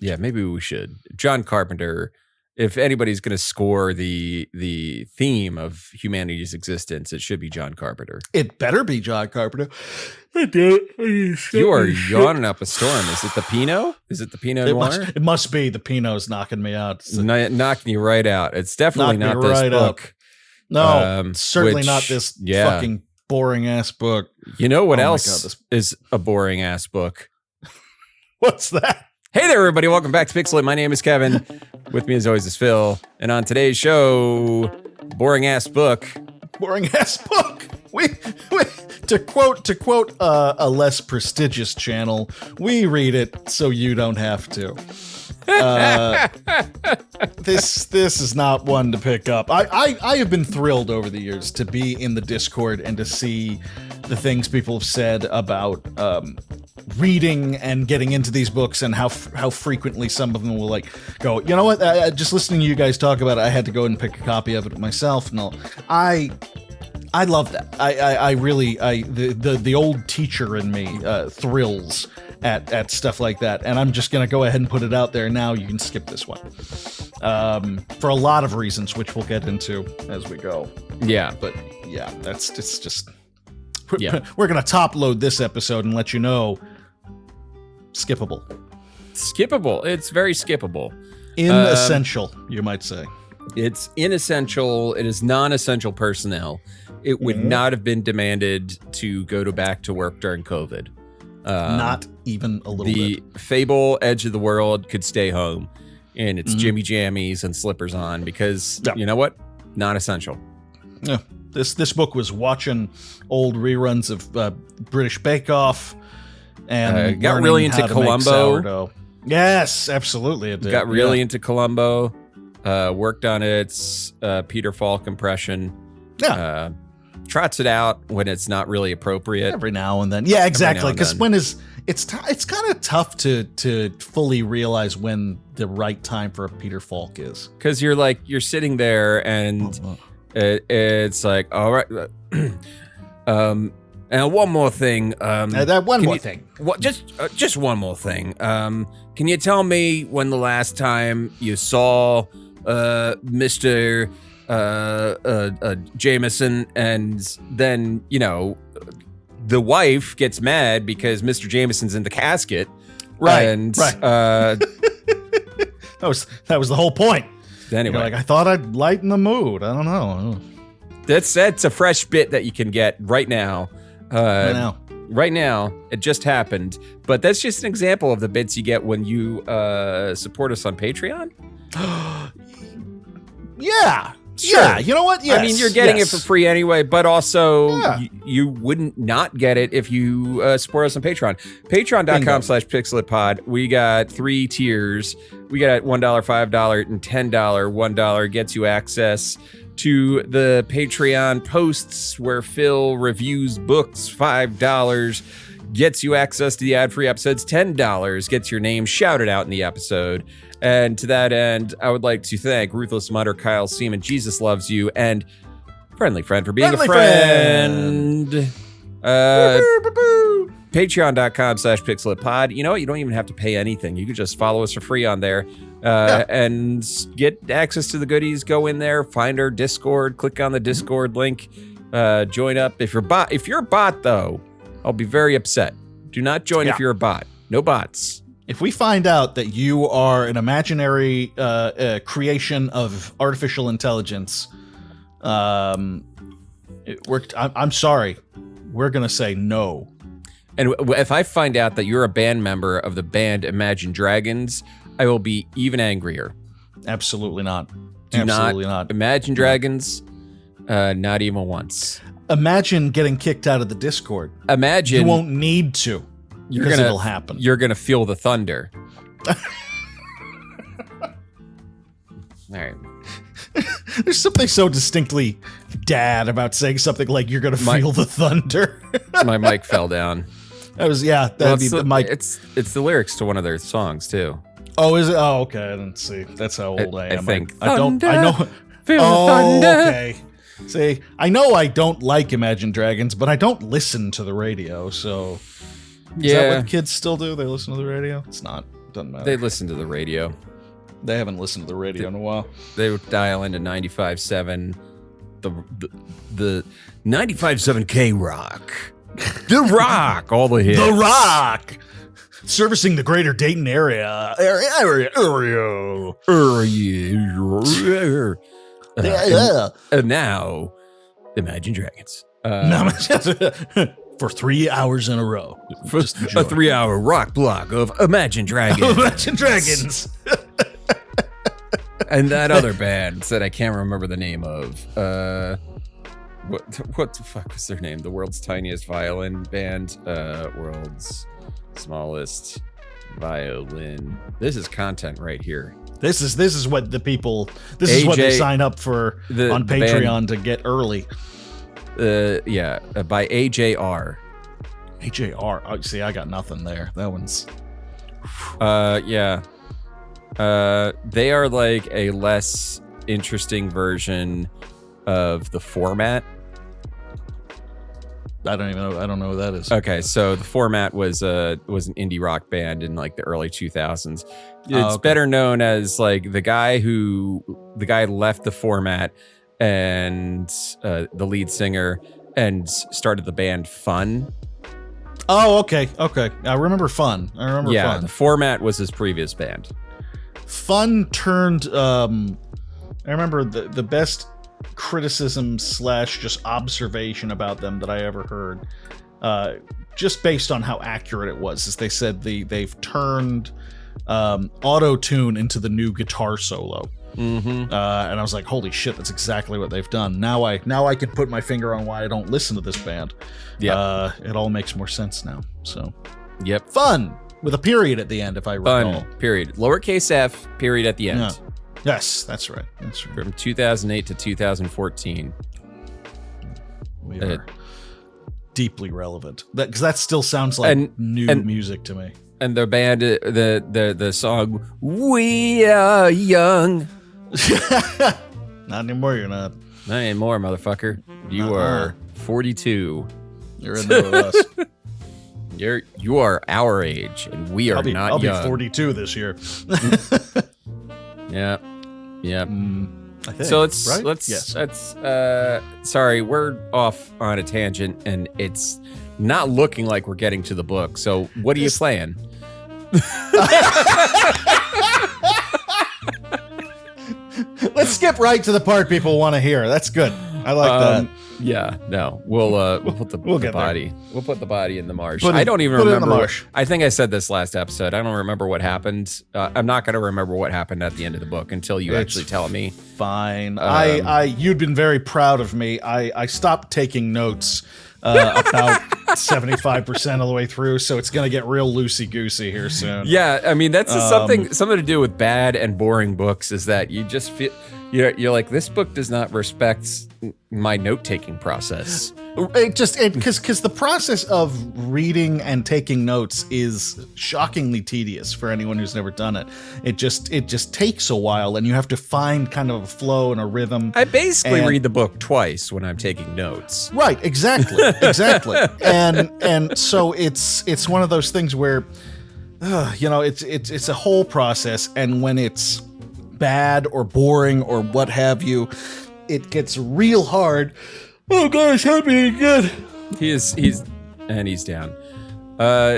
Yeah, maybe we should. John Carpenter, if anybody's going to score the theme of humanity's existence, it should be John Carpenter. It better be John Carpenter. You are yawning up a storm. Is it the Pinot? Is it the Pinot Noir? It must be. The Pinot's knocking me out. Knocking you right out. It's definitely not this book. No, certainly not this fucking boring ass book. You know what else is a boring ass book? What's that? Hey there, everybody. Welcome back to Pixel. My name is Kevin. With me, as always, is Phil. And on today's show, boring ass book. Boring ass book. We to quote a less prestigious channel, we read it so you don't have to. This is not one to pick up. I have been thrilled over the years to be in the Discord and to see the things people have said about reading and getting into these books, and how frequently some of them will like go, you know what, just listening to you guys talk about it, I had to go and pick a copy of it myself. No, I love that. I really the old teacher in me thrills at stuff like that, and I'm just gonna go ahead and put it out there now. You can skip this one for a lot of reasons, which we'll get into as we go. Yeah, but yeah, it's just we're gonna top load this episode and let you know. Skippable. It's very skippable. Inessential, you might say. It's inessential. It is non-essential personnel. It would not have been demanded to go back to work during COVID. Not even a little bit. The Fable Edge of the World could stay home in its Jimmy Jammies and slippers on because, you know what? Not essential. Yeah. This book was watching old reruns of British Bake Off and got really into Columbo. Yes, absolutely it did. Got really into Columbo. Worked on its Peter Falk impression. Yeah. Trots it out when it's not really appropriate. Every now and then. Yeah, exactly. Because it's kind of tough to fully realize when the right time for a Peter Falk is. Because you're sitting there and it's like, all right. And one more thing. Just one more thing. Can you tell me when the last time you saw Mr. Jameson, and then, you know, the wife gets mad because Mr. Jameson's in the casket. Right. And right. That was the whole point. Anyway, I thought I'd lighten the mood. I don't know. That's a fresh bit that you can get right now. Right now, it just happened. But that's just an example of the bits you get when you support us on Patreon. Yeah. Sure. Yeah, you know what? Yes. I mean, you're getting it for free anyway, but also you wouldn't not get it if you support us on Patreon. Patreon.com/pixelatpod. We got 3 tiers. We got $1, $5, and $10. $1 gets you access to the Patreon posts where Phil reviews books. $5 gets you access to the ad-free episodes. $10 gets your name shouted out in the episode. And to that end, I would like to thank Ruthless Mutter, Kyle Seaman, Jesus Loves You, and Friendly Friend for being a friend. Patreon.com/pixelatpod. You know what? You don't even have to pay anything. You can just follow us for free on there and get access to the goodies. Go in there, find our Discord, click on the Discord link, join up. If you're a bot, though, I'll be very upset. Do not join if you're a bot. No bots. If we find out that you are an imaginary creation of artificial intelligence, I'm sorry. We're going to say no. And if I find out that you're a band member of the band Imagine Dragons, I will be even angrier. Absolutely not. Absolutely not. Imagine Dragons, not even once. Imagine getting kicked out of the Discord. Imagine. You won't need to. Because it'll happen. You're going to feel the thunder. All right. There's something so distinctly dad about saying something like you're going to feel the thunder. My mic fell down. That was, that'd be the mic. It's the lyrics to one of their songs, too. Oh, is it? Oh, okay. I didn't see. That's how old I am. I think. I know. Feel the thunder. Okay. See, I know I don't like Imagine Dragons, but I don't listen to the radio, so... Is that what kids still do? They listen to the radio? It's not Doesn't matter. They listen to the radio. They haven't listened to the radio in a while. They would dial into 95.7, the 95.7 K Rock. The Rock, all the hits. The Rock! Servicing the greater Dayton area. And now, Imagine Dragons. For 3 hours in a row. For a 3-hour rock block of Imagine Dragons. Imagine Dragons. And that other band that I can't remember the name of. What the fuck was their name? The world's tiniest violin band. World's smallest violin. This is content right here. This is what the people. This is what they sign up for on Patreon band, to get early. By AJR. AJR. Oh, see, I got nothing there. That one's. They are like a less interesting version of the Format. I don't know what that is. Okay, so the Format was an indie rock band in like the early 2000s. It's better known as like the guy left the Format and the lead singer and started the band Fun. Oh, okay. I remember Fun. Fun. The Format was his previous band. Fun turned. I remember the best criticism / just observation about them that I ever heard, just based on how accurate it was, is they said they've turned auto-tune into the new guitar solo. And I was like, holy shit, that's exactly what they've done. Now I can put my finger on why I don't listen to this band. Yeah, it all makes more sense now. So, yep, Fun with a period at the end, if I recall. Fun period, lowercase f period at the end. Yeah. Yes, that's right. From 2008 to 2014. We are deeply relevant. Because that still sounds like new music to me. And the band, the song "We Are Young." Not anymore. You're not. Not anymore, motherfucker. You are 42. You're in there with us. You are our age, and we are not young. I'll be 42 this year. Yeah. I think, so sorry, we're off on a tangent, and it's not looking like we're getting to the book. So what are you playing? Let's skip right to the part people want to hear. That's good. I like that. Yeah, no, we'll put the body. There. We'll put the body in the marsh. I don't even remember. I think I said this last episode. I don't remember what happened. I'm not going to remember what happened at the end of the book until you actually tell me. Fine. You'd been very proud of me. I stopped taking notes about 75% of the way through, so it's going to get real loosey-goosey here soon. Yeah, I mean, that's something to do with bad and boring books, is that you just feel you're like, this book does not respect my note-taking process. Because the process of reading and taking notes is shockingly tedious for anyone who's never done it. It just takes a while, and you have to find kind of a flow and a rhythm. I basically read the book twice when I'm taking notes. Right, exactly. And so it's one of those things where it's a whole process, and when it's bad or boring or what have you, it gets real hard. Oh gosh, help me again. He's down.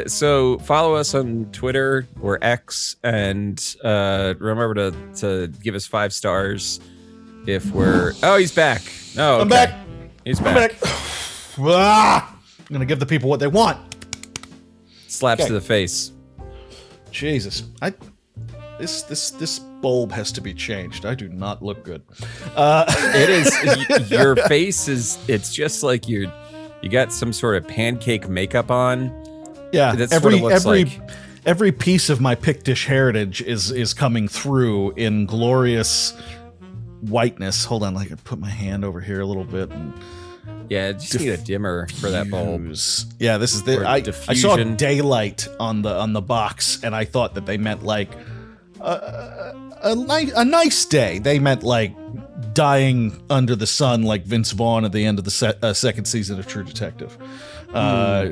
So follow us on Twitter or X, and remember to give us 5 stars if we're. Oh, he's back. Oh, okay. I'm back. He's back. I'm gonna give the people what they want. Slaps to the face. Jesus, This bulb has to be changed. I do not look good. It is. Your face is. It's just like you got some sort of pancake makeup on. Yeah, that's what it looks like. Every piece of my Pictish heritage is coming through in glorious whiteness. Hold on, I can put my hand over here a little bit. And yeah, just need a dimmer for that bulb. Yeah, this is I saw daylight on the box, and I thought that they meant like a nice day. They meant like dying under the sun like Vince Vaughn at the end of the second season of True Detective.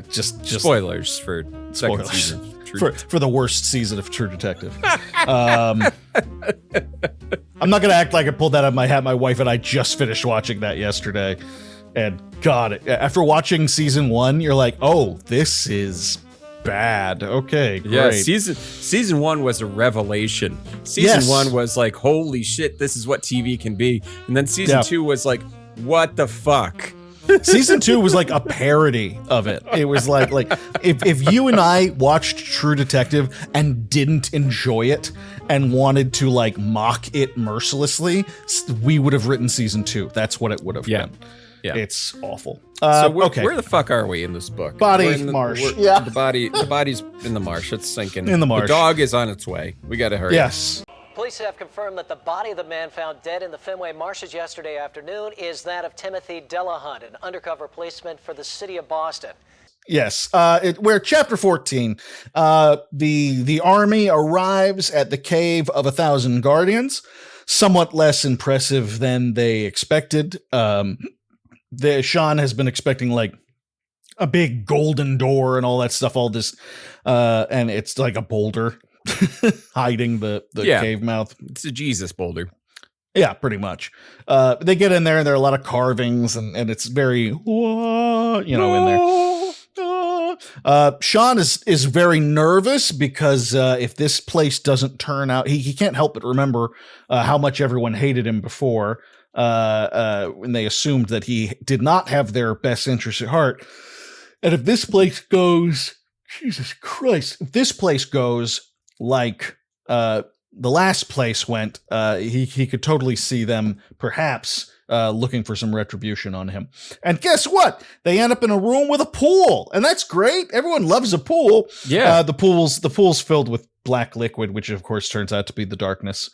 Just spoilers for second spoilers season of True for the worst season of True Detective. I'm not gonna act like I pulled that out of my hat. My wife and I just finished watching that yesterday, and God, after watching season 1, you're like, oh, this is bad. Okay, great. Yeah, season 1 was a revelation. Season 1 was like, holy shit, this is what TV can be. And then season 2 was like, what the fuck? Season 2 was like a parody of it. It was like if you and I watched True Detective and didn't enjoy it and wanted to like mock it mercilessly, we would have written season 2. That's what it would have been. Yeah. It's awful. So where the fuck are we in this book? Marsh. The body's in the marsh. It's sinking. In the marsh. The dog is on its way. We got to hurry. Yes. Police have confirmed that the body of the man found dead in the Fenway marshes yesterday afternoon is that of Timothy Delahunt, an undercover policeman for the city of Boston. Yes, we're chapter 14. The army arrives at the Cave of 1,000 Guardians, somewhat less impressive than they expected. Sean has been expecting like a big golden door and all that stuff, all this, and it's like a boulder hiding the cave mouth. It's a Jesus boulder. Yeah, pretty much. They get in there and there are a lot of carvings and it's very, in there. Sean is very nervous because if this place doesn't turn out, he can't help but remember how much everyone hated him before when they assumed that he did not have their best interests at heart. And if this place goes, Jesus Christ, if this place goes like the last place went, he could totally see them perhaps looking for some retribution on him. And guess what? They end up in a room with a pool, and that's great. Everyone loves a pool. Yeah. The pool's filled with black liquid, which of course turns out to be the darkness.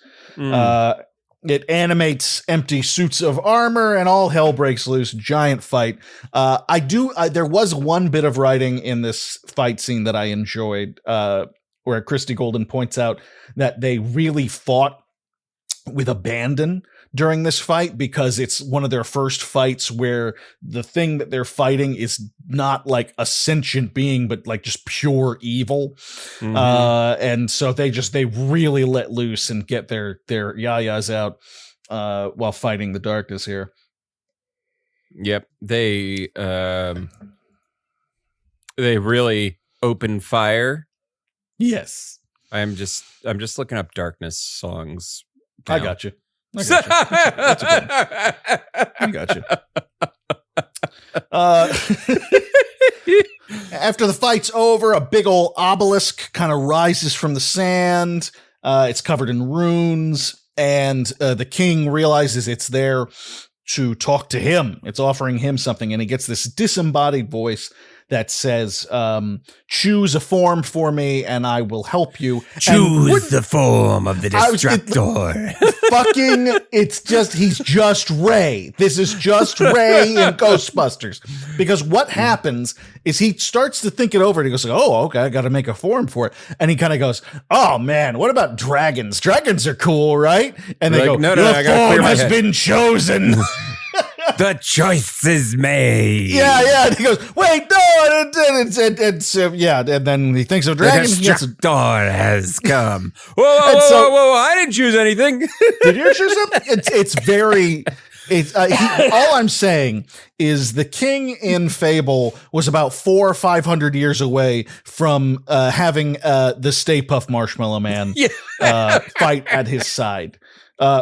It animates empty suits of armor, and all hell breaks loose. Giant fight. There was one bit of writing in this fight scene that I enjoyed, where Christy Golden points out that they really fought with abandon during this fight because it's one of their first fights where the thing that they're fighting is not like a sentient being, but like just pure evil. And so they really let loose and get their yayas out while fighting the darkness here. Yep. They really open fire. Yes. I'm just looking up darkness songs now. I got you. That's I got you. After the fight's over, a big old obelisk kind of rises from the sand. It's covered in runes, and the king realizes it's there to talk to him. It's offering him something, and he gets this disembodied voice that says, choose a form for me and I will help you. Choose the form of the Destructor. He's just Ray. This is just Ray in Ghostbusters. Because what happens is he starts to think it over and he goes, oh, okay, I got to make a form for it. And he kind of goes, oh man, what about dragons? Dragons are cool, right? And they go, no, the I gotta form has been chosen. The choice is made. Yeah. And he goes, wait, no. And then he thinks of dragon. The Destructor has come. Whoa, I didn't choose anything. Did you choose something? It's very... all I'm saying is the king in Fable was about 400 or 500 years away from having the Stay Puft Marshmallow Man fight at his side.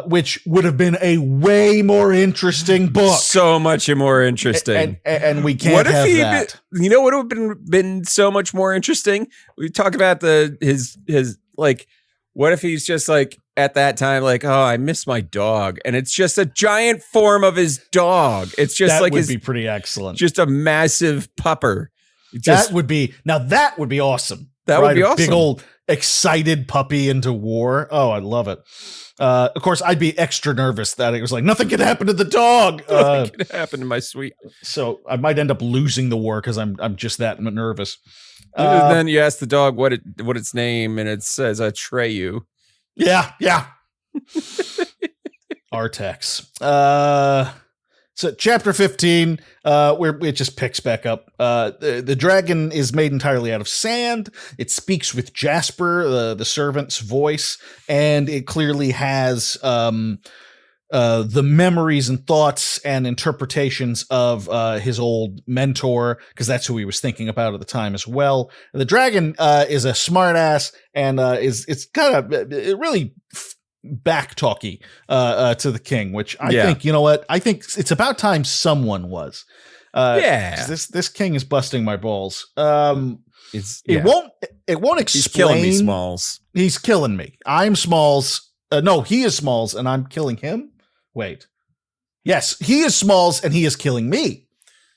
Which would have been a way more interesting book. So much more interesting. And we can't have that. You know what would have been so much more interesting? We talk about his like, what if he's just like, at that time, like, oh, I miss my dog. And it's just a giant form of his dog. It's just that like would be pretty excellent. Just a massive pupper. That would be awesome. That would be awesome. Big old excited puppy into war. Oh, I love it. Of course, I'd be extra nervous that it was like, nothing can happen to the dog. Nothing can happen to my sweet. So I might end up losing the war because I'm just that nervous. And then you ask the dog what its name, and it says Atreyu. Yeah. Artex. So chapter 15, where it just picks back up. The dragon is made entirely out of sand. It speaks with Jasper, the servant's voice, and it clearly has the memories and thoughts and interpretations of his old mentor, because that's who he was thinking about at the time as well. The dragon is a smartass and it's kind of really back talky to the king, which I think, you know what? I think it's about time someone was. This king is busting my balls. It won't explain. He's killing me, Smalls. He's killing me. I'm Smalls. No, he is Smalls and I'm killing him. Wait. Yes, he is Smalls and he is killing me.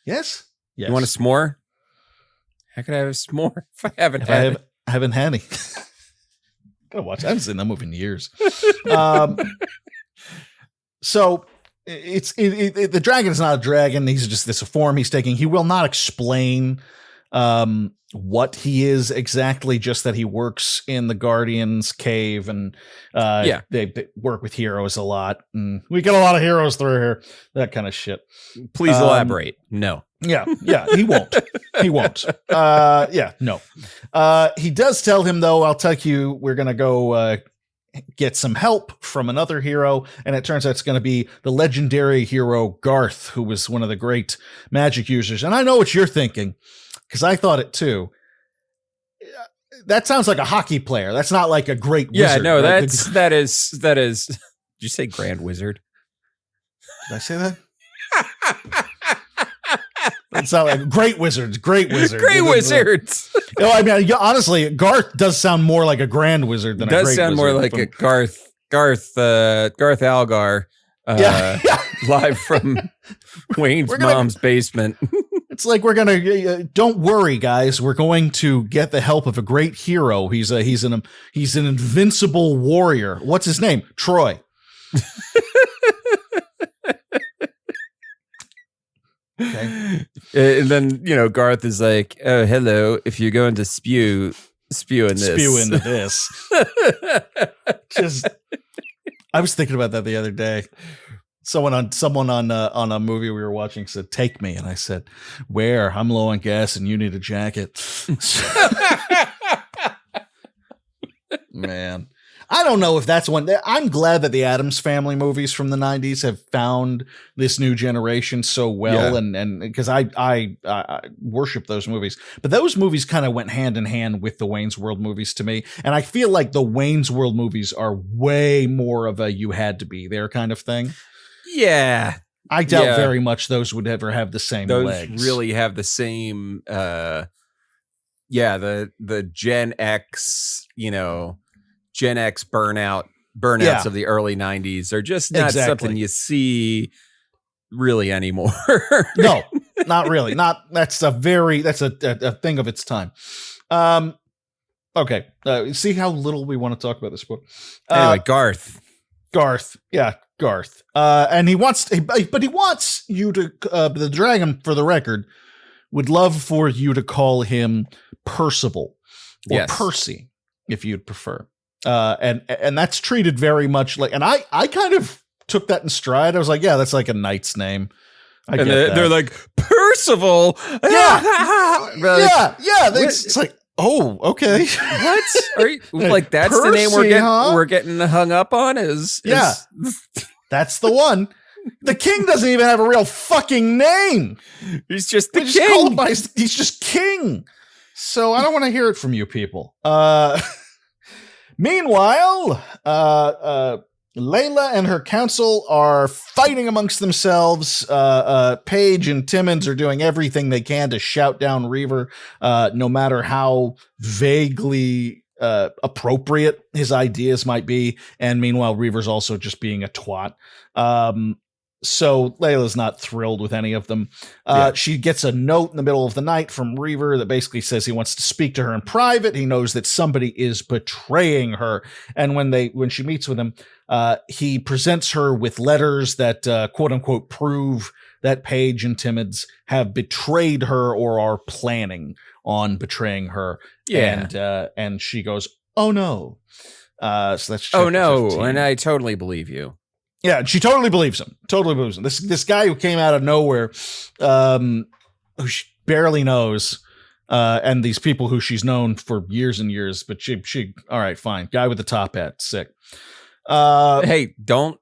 Yes. Yes. You want a s'more? How could I have a s'more if I haven't had it? I haven't had any. Gotta watch. I haven't seen that movie in years. So the dragon is not a dragon. He's just this form he's taking. He will not explain what he is exactly, just that he works in the Guardian's cave and they work with heroes a lot. And we get a lot of heroes through here. That kind of shit. Please elaborate. No. Yeah, he won't. He won't. No. He does tell him, though, I'll tell you, we're going to go get some help from another hero, and it turns out it's going to be the legendary hero Garth, who was one of the great magic users. And I know what you're thinking, because I thought it too. That sounds like a hockey player. That's not like a great wizard. Yeah, no, right? that is. Did you say grand wizard? Did I say that? It's not like great wizards. Great wizards. You know, I mean, honestly, Garth does sound more like a grand wizard than a great wizard. Does sound more like a Garth Algar, live from Wayne's mom's basement. It's like we're gonna. Don't worry, guys. We're going to get the help of a great hero. He's an invincible warrior. What's his name? Troy. Okay. And then, Garth is like, oh, hello. If you're going to spew in this. Spew into this. I was thinking about that the other day. Someone on a movie we were watching said, "Take me," and I said, "Where? I'm low on gas, and you need a jacket." Man, I don't know if that's one. I'm glad that the Addams Family movies from the 90s have found this new generation so well, and because I worship those movies. But those movies kind of went hand in hand with the Wayne's World movies to me, and I feel like the Wayne's World movies are way more of a "you had to be there" kind of thing. Yeah. I doubt very much those would ever have the same legs. Those really have the same, the Gen X, Gen X burnouts of the early 90s are just not something you see really anymore. No, not really. That's a thing of its time. Okay. See how little we want to talk about this book. Anyway, Garth. Yeah, Garth. And he wants you to, the dragon, for the record, would love for you to call him Percival or Percy, if you'd prefer. And that's treated very much like, and I kind of took that in stride. I was like, yeah, that's like a knight's name. They're like, Percival. Yeah. It's like, oh, okay. What? Are you, like, that's Percy, the name we're getting hung up on? That's the one. The king doesn't even have a real fucking name. He's just the king. Just call him he's just king. So I don't want to hear it from you people. Meanwhile, Layla and her council are fighting amongst themselves. Paige and Timmons are doing everything they can to shout down Reaver, no matter how vaguely appropriate his ideas might be. And meanwhile, Reaver's also just being a twat. So Layla's not thrilled with any of them. She gets a note in the middle of the night from Reaver that basically says he wants to speak to her in private. He knows that somebody is betraying her. And when she meets with him, he presents her with letters that quote unquote prove that Paige and Timmons have betrayed her or are planning on betraying her. And she goes, "Oh no." So that's oh no, 15. and I totally believe you. Yeah, she totally believes him. Totally believes him. This guy who came out of nowhere, who she barely knows, and these people who she's known for years and years, but she all right, fine. Guy with the top hat, sick. Hey, don't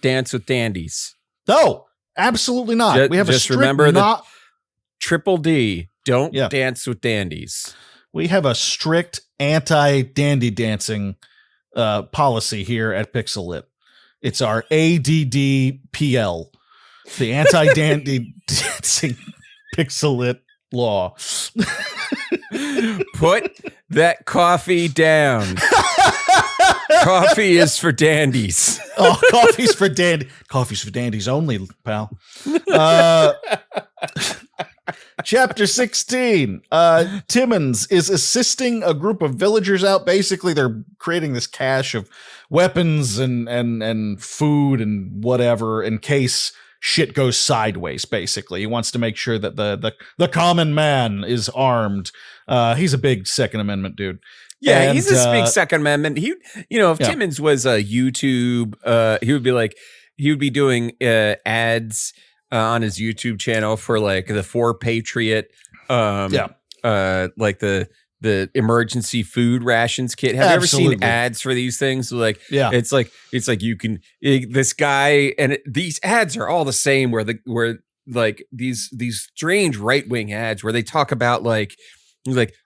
dance with dandies. No, absolutely not. We have just a strict remember the triple D. Don't dance with dandies. We have a strict anti-dandy dancing policy here at Pixel Lit. It's our ADDPL, the anti-dandy dancing Pixel Lit law. Put that coffee down. Coffee is for dandies. Oh, coffee's for dandies only, pal. Chapter 16. Timmons is assisting a group of villagers out. Basically, they're creating this cache of weapons and food and whatever in case shit goes sideways. Basically, he wants to make sure that the common man is armed. He's a big Second Amendment dude. Yeah, and, he's this big Second Amendment. If Timmons was a YouTube, he would be doing ads on his YouTube channel for like the For Patriot, like the emergency food rations kit. Have you ever seen ads for these things? Like, it's like you can this guy, and these ads are all the same. Where like these strange right wing ads where they talk about like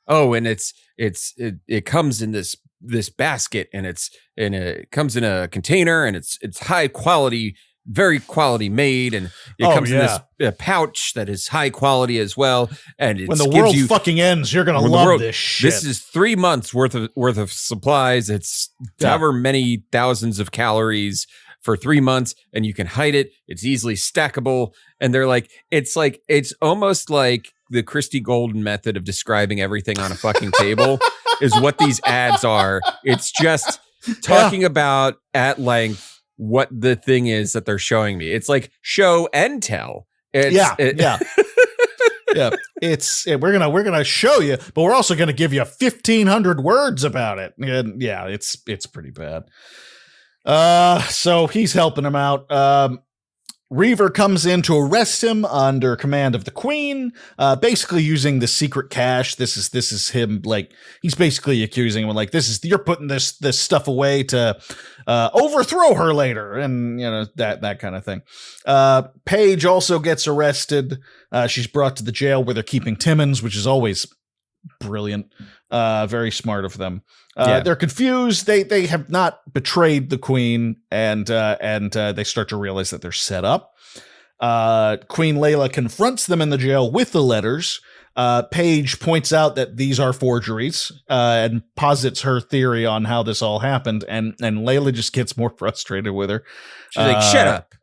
oh, and it comes in this basket, and it comes in a container, and it's high quality, very quality made, and it comes in this pouch that is high quality as well. And when the world fucking ends, you're gonna love this shit. This is 3 months worth of supplies. It's however many thousands of calories for 3 months, and you can hide it. It's easily stackable. And they're like, it's almost like the Christy Golden method of describing everything on a fucking table is what these ads are. It's just talking about at length what the thing is that they're showing me. It's like show and tell. Yeah. We're gonna show you, but we're also gonna give you 1,500 words about it. And yeah, it's pretty bad. So he's helping him out. Reaver comes in to arrest him under command of the Queen, basically using the secret cache. This is him, like, he's basically accusing him, like, you're putting this stuff away to overthrow her later, and that kind of thing. Paige also gets arrested. She's brought to the jail where they're keeping Timmons, which is always brilliant. Very smart of them. They're confused. They have not betrayed the Queen, and they start to realize that they're set up. Queen Layla confronts them in the jail with the letters. Paige points out that these are forgeries, and posits her theory on how this all happened, and Layla just gets more frustrated with her. She's like, shut up.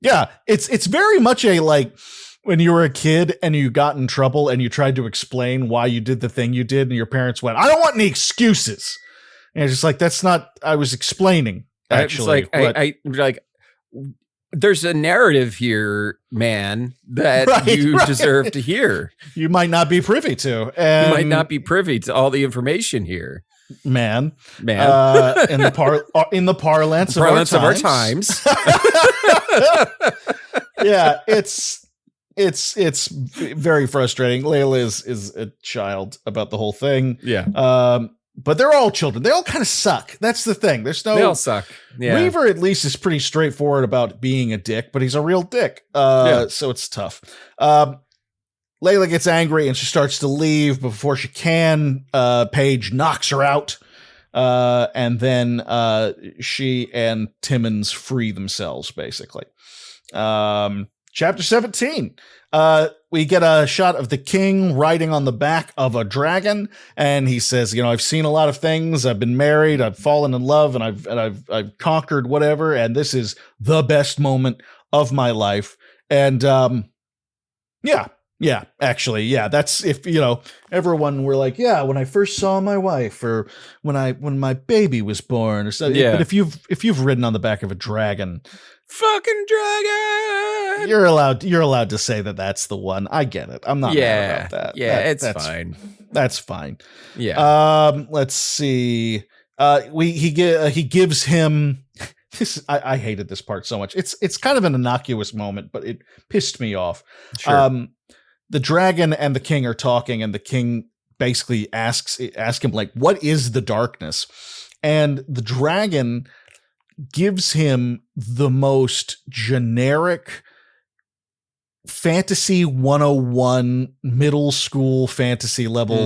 Yeah, it's very much a like when you were a kid and you got in trouble and you tried to explain why you did the thing you did, and your parents went, I don't want any excuses. And it's just like, that's not, I was explaining, actually. There's a narrative here, man, that you deserve to hear. You might not be privy to. You might not be privy to all the information here. Man. In the parlance of our times. Yeah, it's very frustrating. Layla is a child about the whole thing. Yeah. But they're all children. They all kind of suck. That's the thing. They all suck. Yeah. Reaver at least is pretty straightforward about being a dick, but he's a real dick. So it's tough. Layla gets angry and she starts to leave, but before she can, Paige knocks her out. And then she and Timmons free themselves, basically. Chapter 17. We get a shot of the king riding on the back of a dragon, and he says, I've seen a lot of things. I've been married, I've fallen in love, and I've conquered whatever, and this is the best moment of my life. And actually, that's if everyone were like, when I first saw my wife, or when my baby was born, or something. Yeah. But if you've ridden on the back of a dragon, fucking dragon, you're allowed to say that that's the one. I get it. I'm not mad about that. Yeah, it's fine. That's fine. Yeah. Let's see. He gives him I hated this part so much. It's kind of an innocuous moment, but it pissed me off. Sure. The dragon and the king are talking, and the king basically ask him, like, what is the darkness? And the dragon gives him the most generic fantasy 101 middle school fantasy level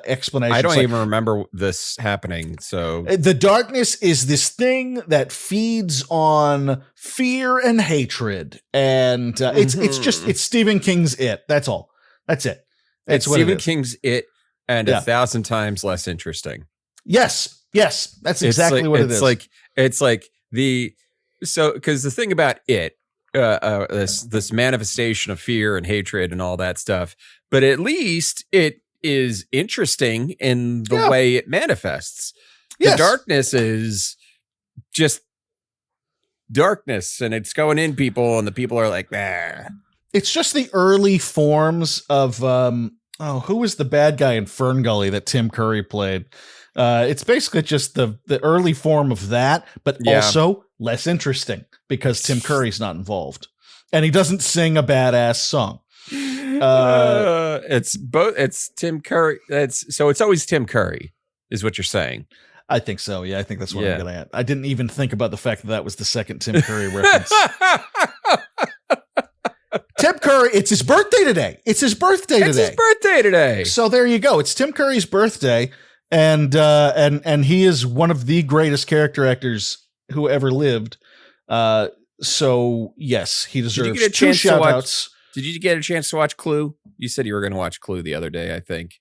explanation. I don't even remember this happening. So the darkness is this thing that feeds on fear and hatred, and it's Stephen King's It. That's all. That's it. It's Stephen King's It, and 1,000 times less interesting. Yes, that's exactly what it is. Because the thing about it, this manifestation of fear and hatred and all that stuff, but at least it is interesting in the way it manifests. The darkness is just darkness, and it's going in people, and the people are like, nah. It's just the early forms of who was the bad guy in Fern Gully that Tim Curry played? It's basically just the early form of that, but also less interesting because Tim Curry's not involved, and he doesn't sing a badass song. It's both. It's Tim Curry. It's always Tim Curry, is what you're saying. I think so. Yeah, I think that's what I'm getting at. I didn't even think about the fact that was the second Tim Curry reference. Tim Curry, it's his birthday today. It's his birthday today. So there you go. It's Tim Curry's birthday, and he is one of the greatest character actors who ever lived. So yes, he deserves 2 shout outs. Did you get a chance to watch Clue? You said you were going to watch Clue the other day, I think.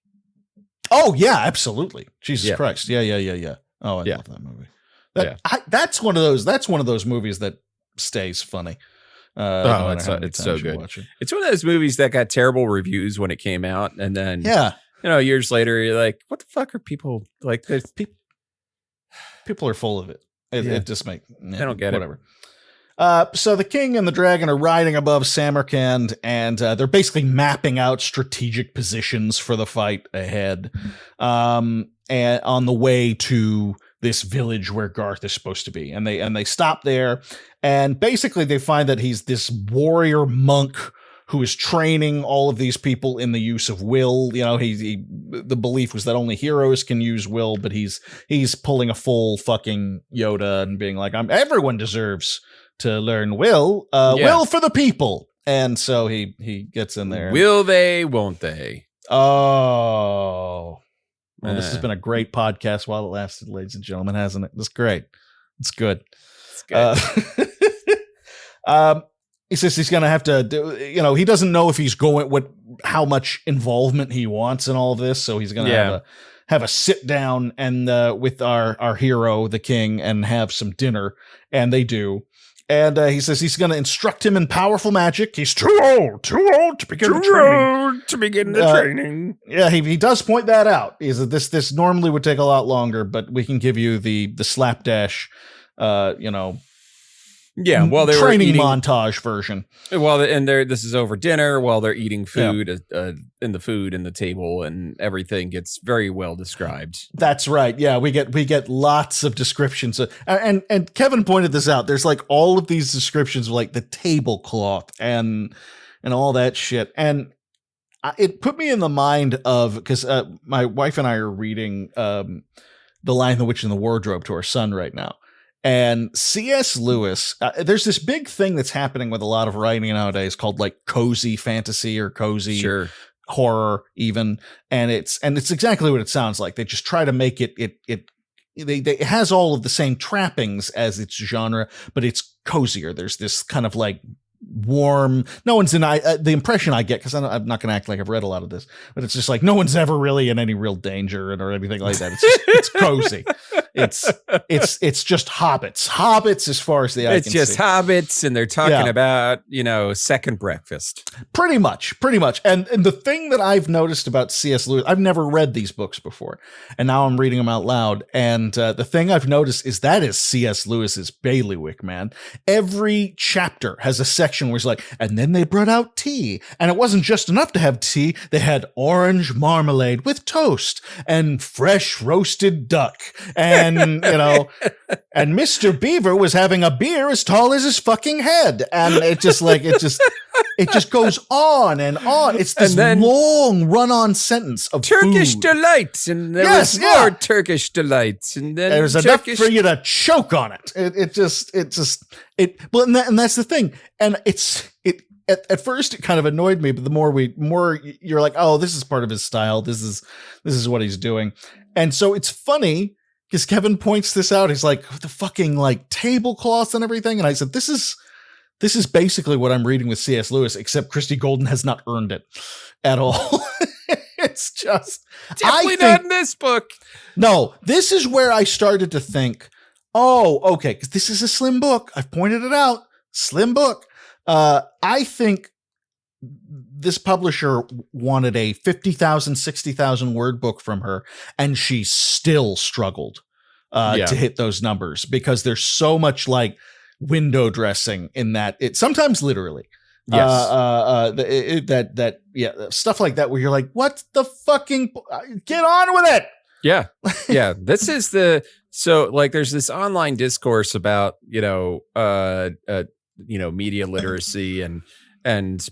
Oh yeah, absolutely. Jesus Christ. Yeah. Oh, I love that movie. That's one of those movies that stays funny. It's so good. It's one of those movies that got terrible reviews when it came out, and then years later you're like, what the fuck are people like? People are full of it. It just makes I don't get whatever. So the king and the dragon are riding above Samarkand, and they're basically mapping out strategic positions for the fight ahead, and on the way to this village where Garth is supposed to be. And they stop there, and basically they find that he's this warrior monk who is training all of these people in the use of will. You know, the belief was that only heroes can use will, but he's pulling a full fucking Yoda and being like, everyone deserves to learn will. Will for the people. And so he gets in there. Will they, won't they? Oh. Well, this has been a great podcast while it lasted, ladies and gentlemen, hasn't it? It's great. It's good. It's good. He says he's going to have to do, he doesn't know if he's going how much involvement he wants in all of this. So he's going to have a sit down and with our hero, the king, and have some dinner. And they do. And he says he's going to instruct him in powerful magic. He's too old to begin the training. Yeah, he does point that out. He says this normally would take a lot longer, but we can give you the slapdash, while they training were eating, montage version. This is over dinner while they're eating food, in the food and the table, and everything gets very well described. That's right. Yeah, we get lots of descriptions, and Kevin pointed this out. There's like all of these descriptions of like the tablecloth and all that shit, and it put me in the mind of, because my wife and I are reading The Lion, the Witch, and the Wardrobe to our son right now. And C.S. Lewis, there's this big thing that's happening with a lot of writing nowadays called like cozy fantasy or cozy horror even. And it's exactly what it sounds like. They just try to make it has all of the same trappings as its genre, but it's cozier. There's this kind of like warm, no one's in the impression I get, because I'm not going to act like I've read a lot of this, but it's just like no one's ever really in any real danger or anything like that. It's cozy. It's just hobbits as far as the eye can see. It's just hobbits, and they're talking about second breakfast. Pretty much. And the thing that I've noticed about C.S. Lewis, I've never read these books before, and now I'm reading them out loud. And the thing I've noticed is that is C.S. Lewis's bailiwick, man. Every chapter has a section where he's like, and then they brought out tea, and it wasn't just enough to have tea. They had orange marmalade with toast and fresh roasted duck and and and Mr. Beaver was having a beer as tall as his fucking head, and it just goes on and on. It's this long run-on sentence of Turkish food. delights, and there was more Turkish delights, and then there's enough for you to choke on it. Well, and that's the thing, and At first, it kind of annoyed me, but the more you're like, oh, this is part of his style. This is what he's doing. And so it's funny because Kevin points this out. He's like, the fucking like tablecloths and everything. And I said, this is basically what I'm reading with C.S. Lewis, except Christy Golden has not earned it at all. It's just definitely not in this book. No, this is where I started to think, oh, okay, because this is a slim book. I've pointed it out. Slim book. I think this publisher wanted a 50,000, 60,000 word book from her, and she still struggled to hit those numbers because there's so much like window dressing in that. It sometimes literally, stuff like that where you're like, what the fucking get on with it? Yeah. Yeah. This is there's this online discourse about, media literacy and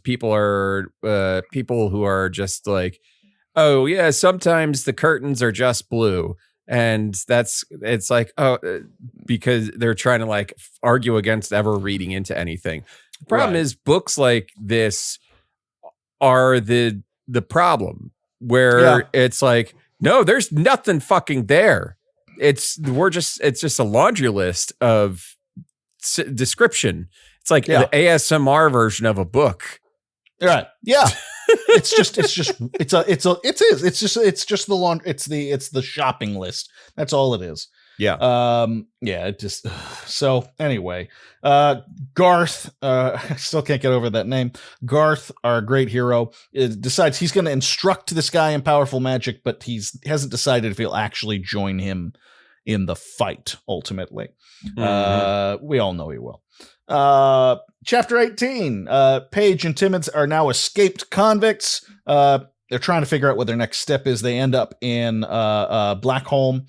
people who are just like, oh yeah, sometimes the curtains are just blue. And it's like, oh, because they're trying to like argue against ever reading into anything. The problem is books like this are the problem where it's like, no, there's nothing fucking there. It's just a laundry list of description. It's like the ASMR version of a book. Right. Yeah. It's just the shopping list. That's all it is. Yeah. So anyway, Garth, I still can't get over that name. Garth, our great hero, decides he's going to instruct this guy in powerful magic, but hasn't decided if he'll actually join him in the fight ultimately. Mm-hmm. We all know he will. Chapter 18, Paige and Timmons are now escaped convicts. They're trying to figure out what their next step is. They end up in Blackholm,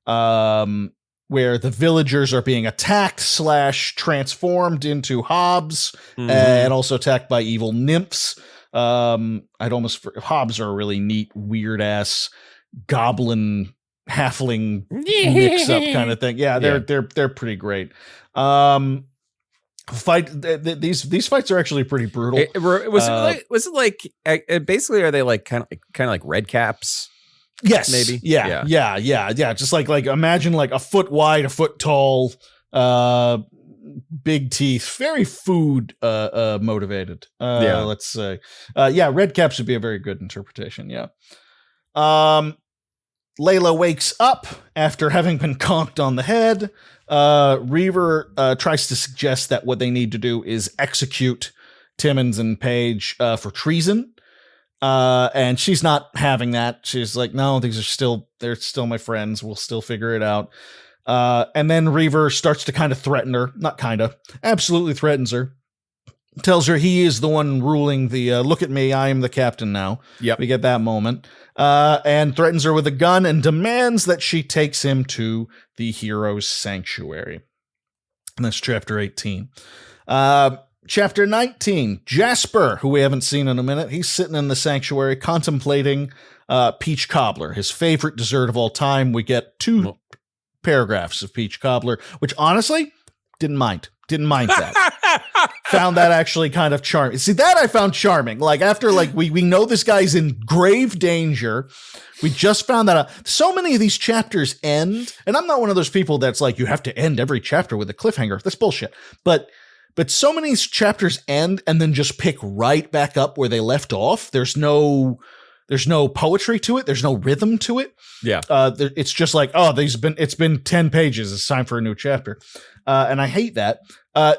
where the villagers are being attacked / transformed into hobs, and also attacked by evil nymphs. Hobs are a really neat, weird ass goblin halfling mix up kind of thing. Yeah, they're pretty great. These fights are actually pretty brutal. Was it like basically are they like kind of like red caps? Yes, maybe. Yeah. Just like imagine like a foot wide, a foot tall, big teeth, very food motivated. Let's say, red caps would be a very good interpretation. Yeah. Layla wakes up after having been conked on the head. Reaver tries to suggest that what they need to do is execute Timmons and Paige for treason. And she's not having that. She's like, no, they're still my friends. We'll still figure it out. And then Reaver starts to kind of threaten her. Not kind of, absolutely threatens her. Tells her he is the one ruling the, look at me, I am the captain now. Yep. We get that moment. And threatens her with a gun and demands that she takes him to the hero's sanctuary. And that's chapter 18. Chapter 19, Jasper, who we haven't seen in a minute. He's sitting in the sanctuary contemplating peach cobbler, his favorite dessert of all time. We get 2 paragraphs of peach cobbler, which honestly, didn't mind that. Found that actually kind of charming. See, that I found charming. Like after we know this guy's in grave danger. We just found that out. So many of these chapters end, and I'm not one of those people that's like, you have to end every chapter with a cliffhanger. That's bullshit. But so many chapters end and then just pick right back up where they left off. There's no poetry to it. There's no rhythm to it. Yeah. It's just like, it's been 10 pages. It's time for a new chapter. And I hate that.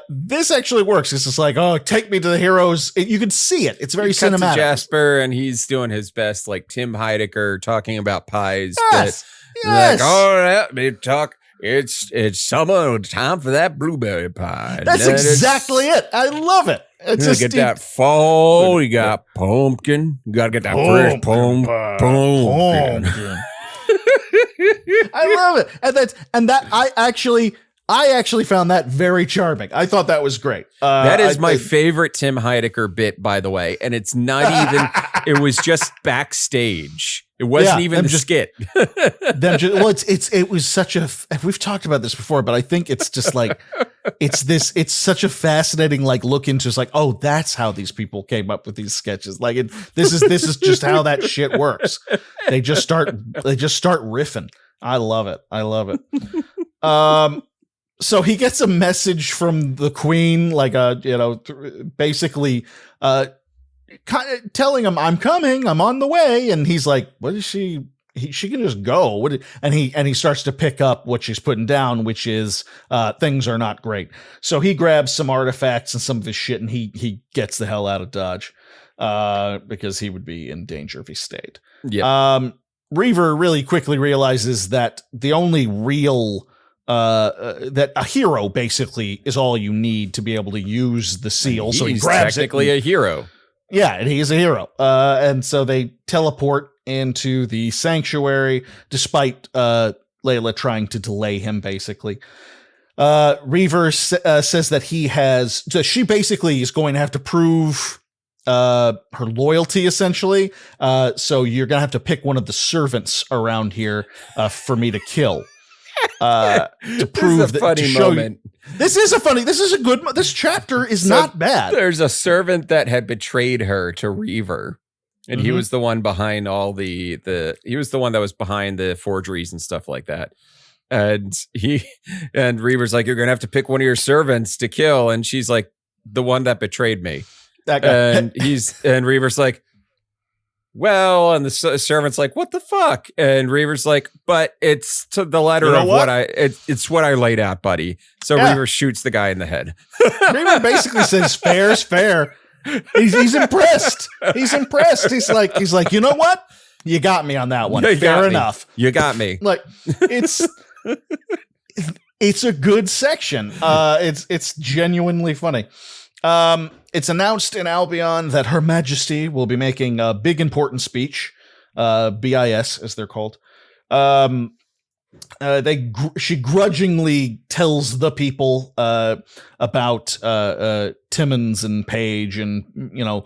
This actually works. It's just like, oh, take me to the heroes. You can see it. It's very cinematic. To Jasper, and he's doing his best, like Tim Heidecker talking about pies. Yes. Like, oh, let me talk. It's summer time for that blueberry pie. That's exactly it. I love it. It's just get that fall. You got pumpkin. You got to get that fresh pumpkin. I love it. I actually found that very charming. I thought that was great. That is my favorite Tim Heidecker bit, by the way. And it's not even, it was just backstage. It wasn't even the skit. It was such a, we've talked about this before, but I think it's just like, it's such a fascinating like look into, it's like, oh, that's how these people came up with these sketches. Like this is just how that shit works. They just start riffing. I love it. So he gets a message from the queen, like basically kind of telling him, I'm coming, I'm on the way. And he's like, what is she? She can just go. And he starts to pick up what she's putting down, which is things are not great. So he grabs some artifacts and some of his shit, and he gets the hell out of Dodge because he would be in danger if he stayed. Yeah. Reaver really quickly realizes that the only real that a hero basically is all you need to be able to use the seal. So he grabs technically a hero. Yeah, and he's a hero. And so they teleport into the sanctuary, despite Layla trying to delay him, basically. Reaver says that she basically is going to have to prove her loyalty, essentially. So you're going to have to pick one of the servants around here for me to kill. To prove that, funny to show moment. This is a good, this chapter is not bad. There's a servant that had betrayed her to Reaver, and he was the one behind all he was the one that was behind the forgeries and stuff like that. And Reaver's like, you're going to have to pick one of your servants to kill. And she's like, the one that betrayed me. That guy. And Reaver's like, well, and the servant's like, what the fuck? And Reaver's like, but it's to the letter of what it's what I laid out, buddy. So Reaver shoots the guy in the head. Reaver basically says, fair's fair. He's impressed. He's impressed. He's like, you know what? You got me on that one. Fair enough. You got me. Like, it's a good section. It's genuinely funny. It's announced in Albion that Her Majesty will be making a big important speech, BIS as they're called. She grudgingly tells the people about Timmons and Page, and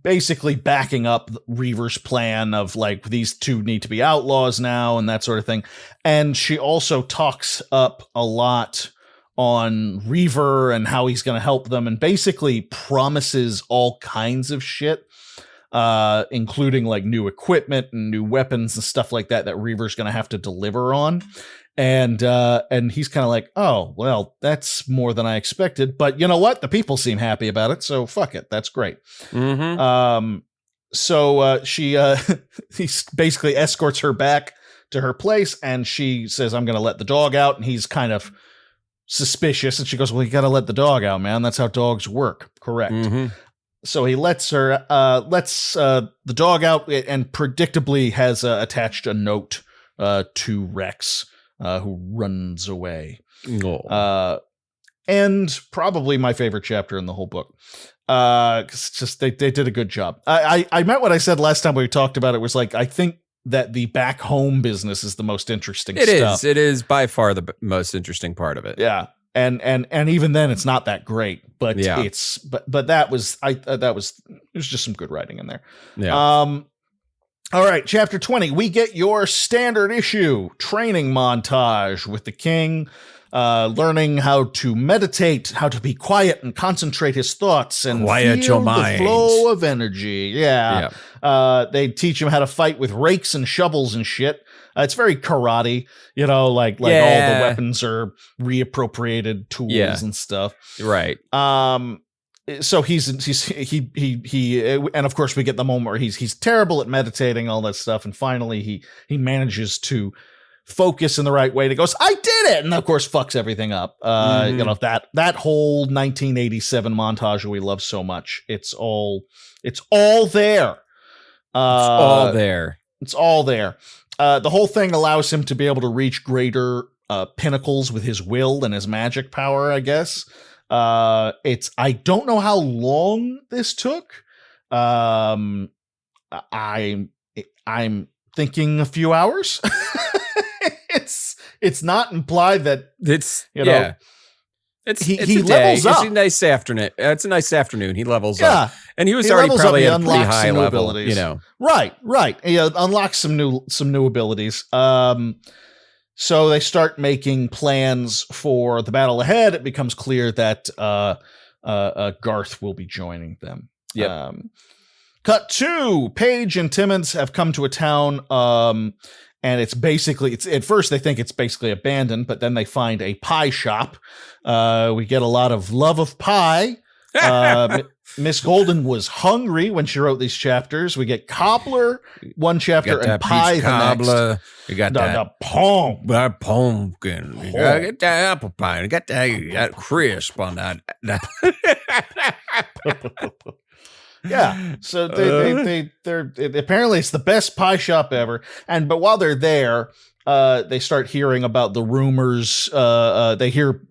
basically backing up Reaver's plan of like, these two need to be outlaws now and that sort of thing. And she also talks up a lot on Reaver and how he's going to help them, and basically promises all kinds of shit, including like new equipment and new weapons and stuff like that Reaver's going to have to deliver on. And he's kind of like, oh, well, that's more than I expected, but you know what? The people seem happy about it, so fuck it. That's great. Mm-hmm. So she he basically escorts her back to her place, and she says, I'm going to let the dog out, and he's kind of suspicious, and she goes, well, you got to let the dog out, man. That's how dogs work. Correct. Mm-hmm. So he lets the dog out, and predictably has attached a note to Rex, who runs away. And probably my favorite chapter in the whole book. Cause just they did a good job. I meant what I said last time we talked about it, was like, I think that the back home business is the most interesting stuff. It is by far the most interesting part of it. Yeah. And even then it's not that great, but that was just some good writing in there. Yeah. All right, chapter 20, we get your standard issue training montage with the king, learning how to meditate, how to be quiet and concentrate his thoughts and quiet your mind. The flow of energy. Yeah. They teach him how to fight with rakes and shovels and shit. It's very karate, like all the weapons are reappropriated tools and stuff. Right. So he and of course we get the moment where he's terrible at meditating, all that stuff, and finally he manages to focus in the right way. And he goes, I did it, and of course fucks everything up. That whole 1987 montage we love so much. It's all there. It's all there. It's all there. The whole thing allows him to be able to reach greater pinnacles with his will and his magic power, I guess. I don't know how long this took. I'm thinking a few hours. it's not implied that It's you know. yeah. It's He a day. levels up. It's a nice afternoon. It's a nice afternoon. He levels Yeah. up, and he was He already levels up, probably he at a pretty unlocks high some new level. abilities. You know, Right. He unlocks some new abilities. So they start making plans for the battle ahead. It becomes clear that Garth will be joining them. Yep. Cut 2. Paige and Timmons have come to a town, and it's at first they think it's basically abandoned, but then they find a pie shop. We get a lot of love of pie. Miss Golden was hungry when she wrote these chapters. We get cobbler one chapter and pie the next. You got the palm. that pumpkin. You gotta get that apple pie. You got that crisp on that. Yeah, so they're apparently it's the best pie shop ever. But while they're there, they start hearing about the rumors. They hear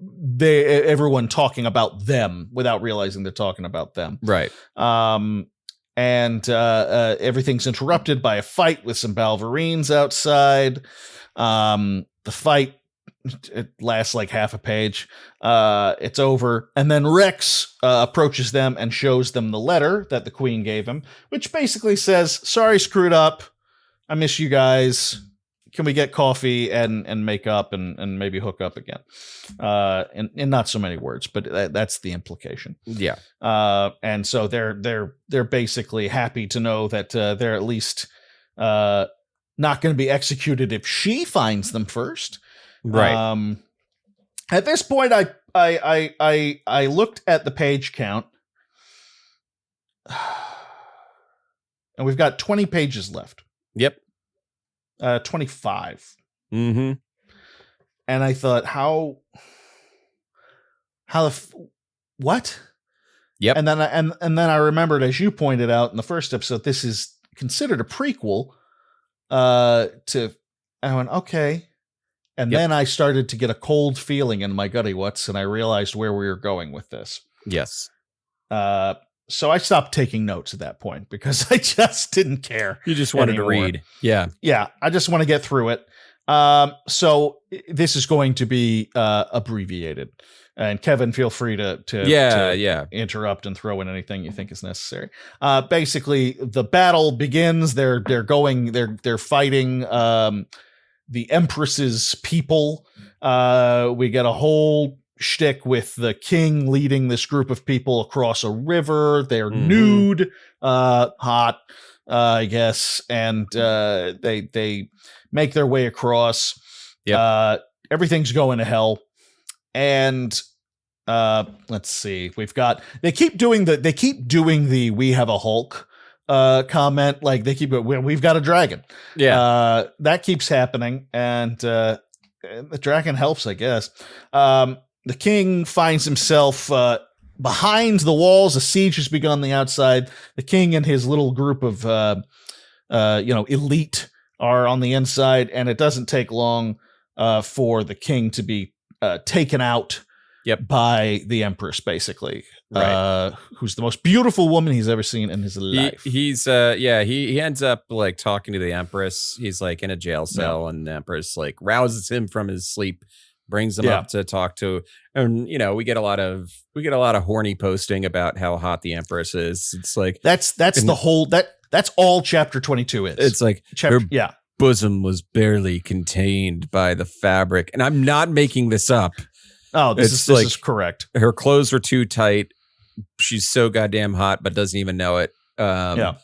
everyone talking about them without realizing they're talking about them. Right. And everything's interrupted by a fight with some Balverines outside. The fight, it lasts like half a page. It's over. And then Rex approaches them and shows them the letter that the queen gave him, which basically says, sorry, screwed up. I miss you guys. Can we get coffee and make up and maybe hook up again? In not so many words, but that's the implication. Yeah. And so they're basically happy to know that they're at least not going to be executed if she finds them first. Right. At this point, I looked at the page count, and we've got 20 pages left. Yep. 25. Mm-hmm. And I thought, what? Yep. And then I remembered, as you pointed out in the first episode, this is considered a prequel. I went, okay. And then I started to get a cold feeling in my gutty what's, and I realized where we were going with this. Yes. So I stopped taking notes at that point because I just didn't care. You just wanted anymore. to read. Yeah. Yeah. I just want to get through it. So this is going to be abbreviated. And Kevin, feel free to interrupt and throw in anything you think is necessary. Basically, the battle begins. They're fighting the Empress's people. We get a whole shtick with the king leading this group of people across a river. They're nude, hot, I guess, and they make their way across. Yep. Everything's going to hell. And let's see. They keep doing the we have a Hulk comment, like they keep going, we've got a dragon. Yeah. That keeps happening, and the dragon helps, I guess. The king finds himself behind the walls. A siege has begun on the outside. The king and his little group of elite are on the inside, and it doesn't take long for the king to be taken out by the Empress, basically. Right. Who's the most beautiful woman he's ever seen in his life. He ends up like talking to the Empress. He's like in a jail cell, and the Empress like rouses him from his sleep, brings him up to talk to, and we get a lot of horny posting about how hot the Empress is. It's like that's all chapter 22 is. It's like her bosom was barely contained by the fabric, and I'm not making this up. Oh, this is correct. Her clothes were too tight. She's so goddamn hot, but doesn't even know it. The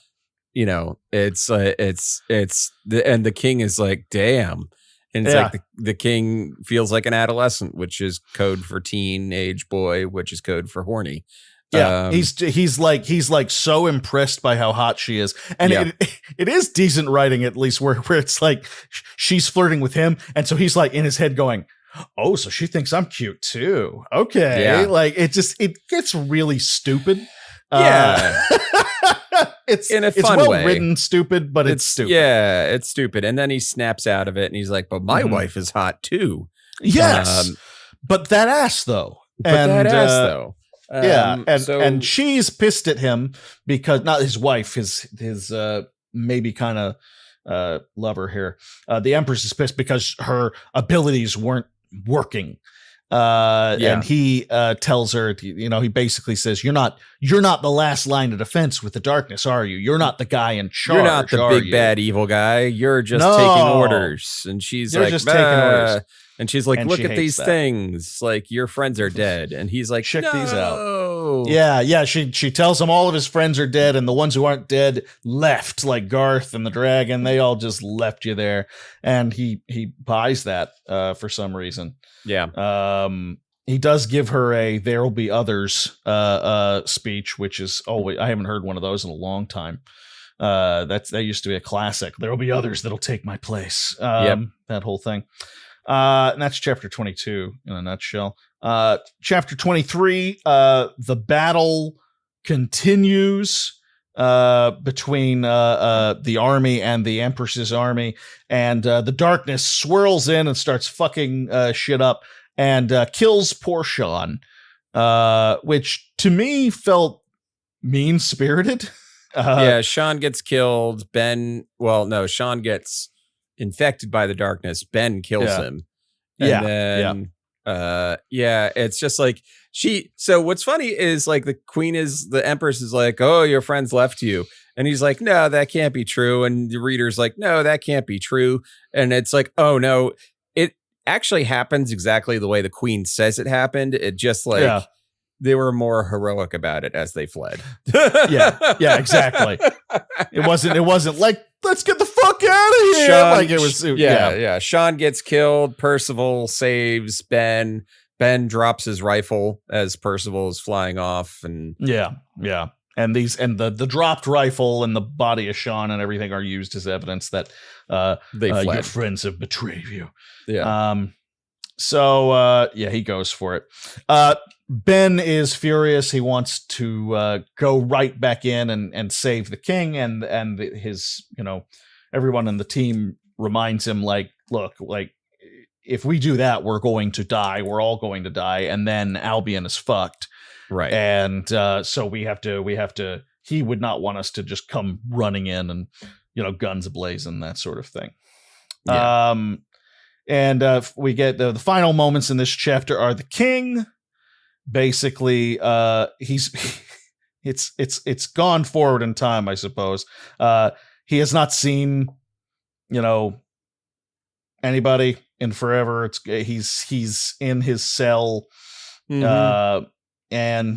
king is like, damn. And it's like the king feels like an adolescent, which is code for teenage boy, which is code for horny. Yeah, he's like so impressed by how hot she is, and it is decent writing, at least where it's like she's flirting with him, and so he's like in his head going, oh, so she thinks I'm cute too. Okay. Like it gets really stupid. Yeah. It's in a it's fun well way. Written stupid, but it's stupid. Yeah, it's stupid. And then he snaps out of it and he's like, but my wife is hot too. Yes. But that ass though. And she's pissed at him because not his wife, his maybe kind of lover here. The Empress is pissed because her abilities weren't working. And he tells her, he basically says, you're not the last line of defense with the darkness, are you? You're not the guy in charge. You're not the big bad evil guy. You're just taking orders. And she's like, just taking orders. And she's like, And look she at these things. Like, your friends are dead. And he's like, check no. these out. Yeah. She tells him all of his friends are dead, and the ones who aren't dead left, like Garth and the dragon. They all just left you there. And he buys that for some reason. Yeah. He does give her a "There'll be others" speech, which is always, I haven't heard one of those in a long time. That used to be a classic. There'll be others that'll take my place. That whole thing. And that's chapter 22 in a nutshell. Chapter 23, the battle continues between the army and the Empress's army, and the darkness swirls in and starts fucking shit up and kills poor Sean, which to me felt mean-spirited. Sean gets killed. Sean gets infected by the darkness. Ben kills him. And it's just like so what's funny is like the Empress is like, oh, your friends left you. And he's like, no, that can't be true. And the reader's like, no, that can't be true. And it's like, oh no, it actually happens exactly the way the Queen says it happened. It just like, they were more heroic about it as they fled. Yeah, exactly. It wasn't like, let's get the fuck out of here. Sean, like it was, Sean gets killed. Percival saves Ben. Ben drops his rifle as Percival is flying off, and and the dropped rifle and the body of Sean and everything are used as evidence that your friends have betrayed you. He goes for it. Ben is furious. He wants to go right back in and save the king, and his, everyone in the team reminds him, like, look, like, if we do that, we're going to die. We're all going to die, and then Albion is fucked. Right. And so we have to. He would not want us to just come running in and, guns ablazing, that sort of thing. Yeah. And we get the final moments in this chapter are the king. Basically, it's gone forward in time, I suppose. He has not seen, anybody in forever. He's in his cell. And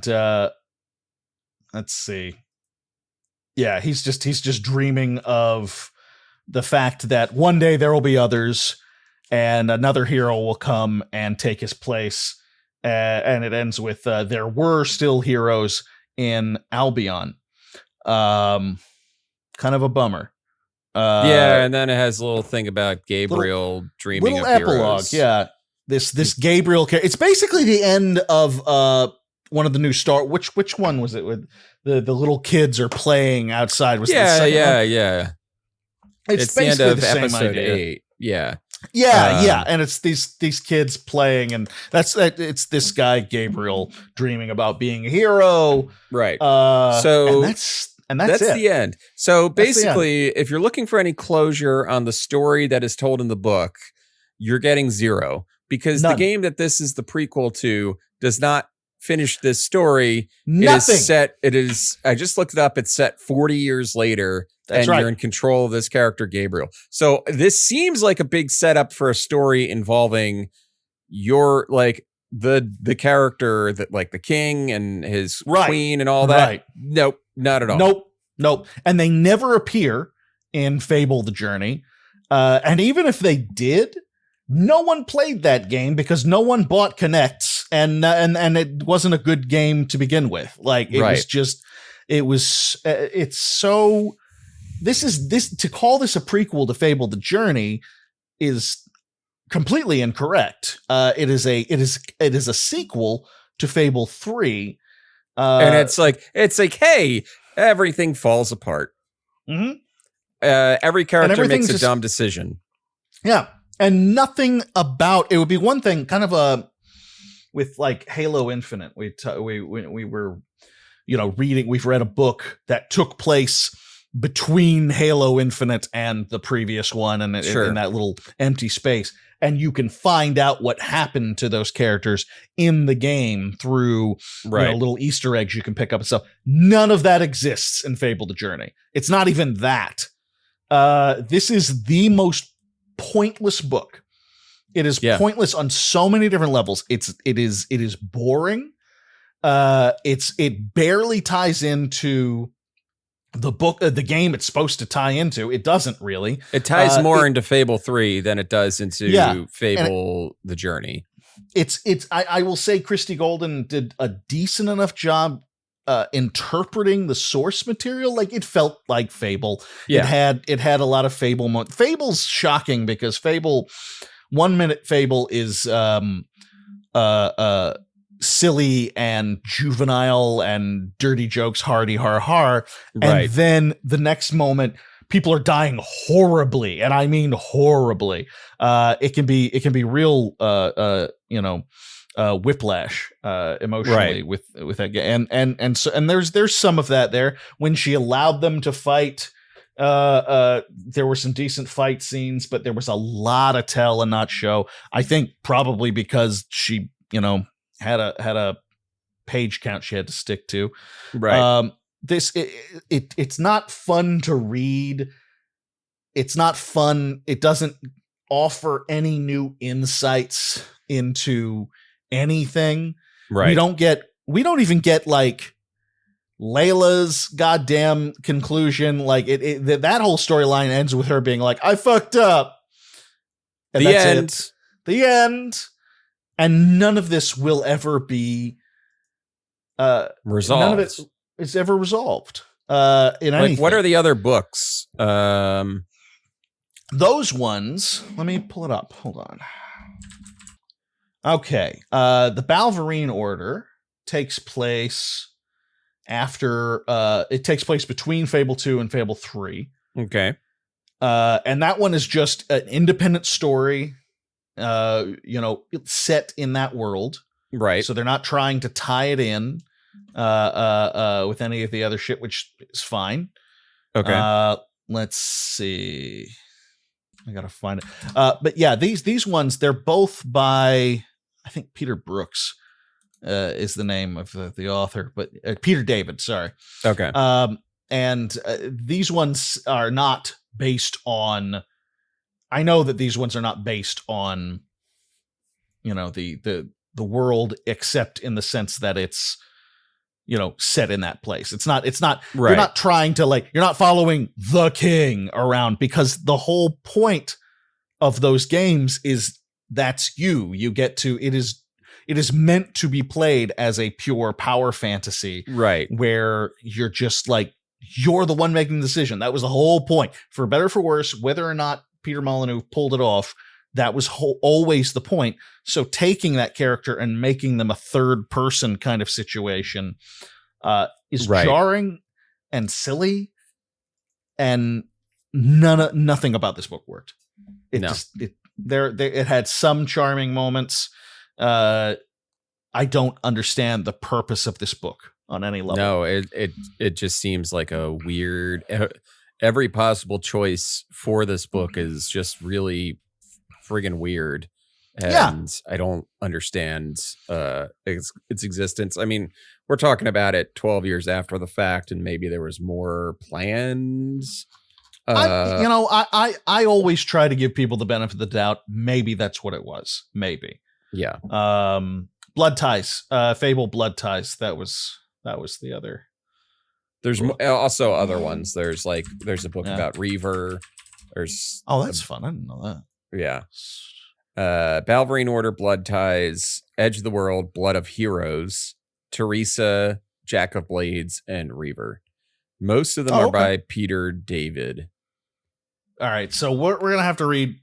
let's see. Yeah, he's just dreaming of the fact that one day there will be others, and another hero will come and take his place. And it ends with there were still heroes in Albion. Kind of a bummer. And then it has a little thing about Gabriel dreaming of epilogue. heroes. Yeah, this Gabriel character. It's basically the end of one of the new Star. Which one was it? With the little kids are playing outside. Was the second one? Yeah. It's the end basically of the same episode idea. 8. Yeah. And it's these kids playing, and it's this guy Gabriel dreaming about being a hero, right? And that's it. The end. So basically, if you're looking for any closure on the story that is told in the book, you're getting 0, because None. the game that this is the prequel to does not finish this story. Nothing. It is. I just looked it up. It's set 40 years later. That's and right. You're in control of this character, Gabriel. So this seems like a big setup for a story involving your, like, the character that, like, the king and his queen and all that. Right. Nope, not at all. Nope. And they never appear in Fable: The Journey. And even if they did, no one played that game because no one bought Connects, and it wasn't a good game to begin with. Like, it's so. This to call this a prequel to Fable: The Journey is completely incorrect. It is a sequel to Fable 3. And it's like, hey, everything falls apart. Mm-hmm. Every character makes a dumb decision. Yeah. And nothing about it would be one thing, kind of with like Halo Infinite. We were, reading. We've read a book that took place between Halo Infinite and the previous one, and Sure. in that little empty space. And you can find out what happened to those characters in the game through little Easter eggs you can pick up and stuff. None of that exists in Fable: The Journey. It's not even that. This is the most pointless book. It is pointless on so many different levels. It is boring. It barely ties into the book, the game it's supposed to tie into. It doesn't really. It ties more into Fable 3 than it does into Fable: The Journey. I will say Christy Golden did a decent enough job interpreting the source material. Like, it felt like Fable. Yeah. It had a lot of Fable. Fable's shocking because Fable, 1 minute Fable is silly and juvenile and dirty jokes, hardy har har, and then the next moment people are dying horribly, and I mean horribly. It can be real whiplash emotionally with that game. And there's some of that there. When she allowed them to fight, there were some decent fight scenes, but there was a lot of tell and not show. I think probably because she had a page count she had to stick to. Right. It's not fun to read. It's not fun. It doesn't offer any new insights into anything. Right. We don't even get like Layla's goddamn conclusion. Like that whole storyline ends with her being like, I fucked up. And the that's end. it. The end. And none of this will ever be resolved. None of it is ever resolved. In anything. What are the other books? Those ones. Let me pull it up. Hold on. Okay. The Balverine Order takes place after. It takes place between Fable 2 and Fable 3. Okay. And that one is just an independent story. It's set in that world, right? So they're not trying to tie it in with any of the other shit, which is fine. Okay. Let's see. I gotta find it. But yeah, these ones, they're both by, I think, Peter Brooks is the name of the author, but Peter David. Sorry. Okay. And these ones are not based on. I know that these ones are not based on, the world, except in the sense that it's, set in that place. It's not, right. You're not trying to you're not following the king around, because the whole point of those games is that's you get to, it is meant to be played as a pure power fantasy, right? Where you're just you're the one making the decision. That was the whole point, for better or for worse, whether or not Peter Molyneux pulled it off. That was always the point. So taking that character and making them a third person kind of situation is jarring and silly, and nothing about this book worked. It had some charming moments. I don't understand the purpose of this book on any level. No, it just seems like a weird. Every possible choice for this book is just really friggin' weird, and I don't understand its existence. I mean, we're talking about it 12 years after the fact, and maybe there was more plans. I always try to give people the benefit of the doubt. Maybe that's what it was. Maybe. Yeah. Blood Ties, Fable Blood Ties. That was the other. There's also other ones. There's a book about Reaver. There's that's fun. I didn't know that. Yeah. Balverine Order, Blood Ties, Edge of the World, Blood of Heroes, Teresa, Jack of Blades, and Reaver. Most of them are by Peter David. All right, so we're gonna have to read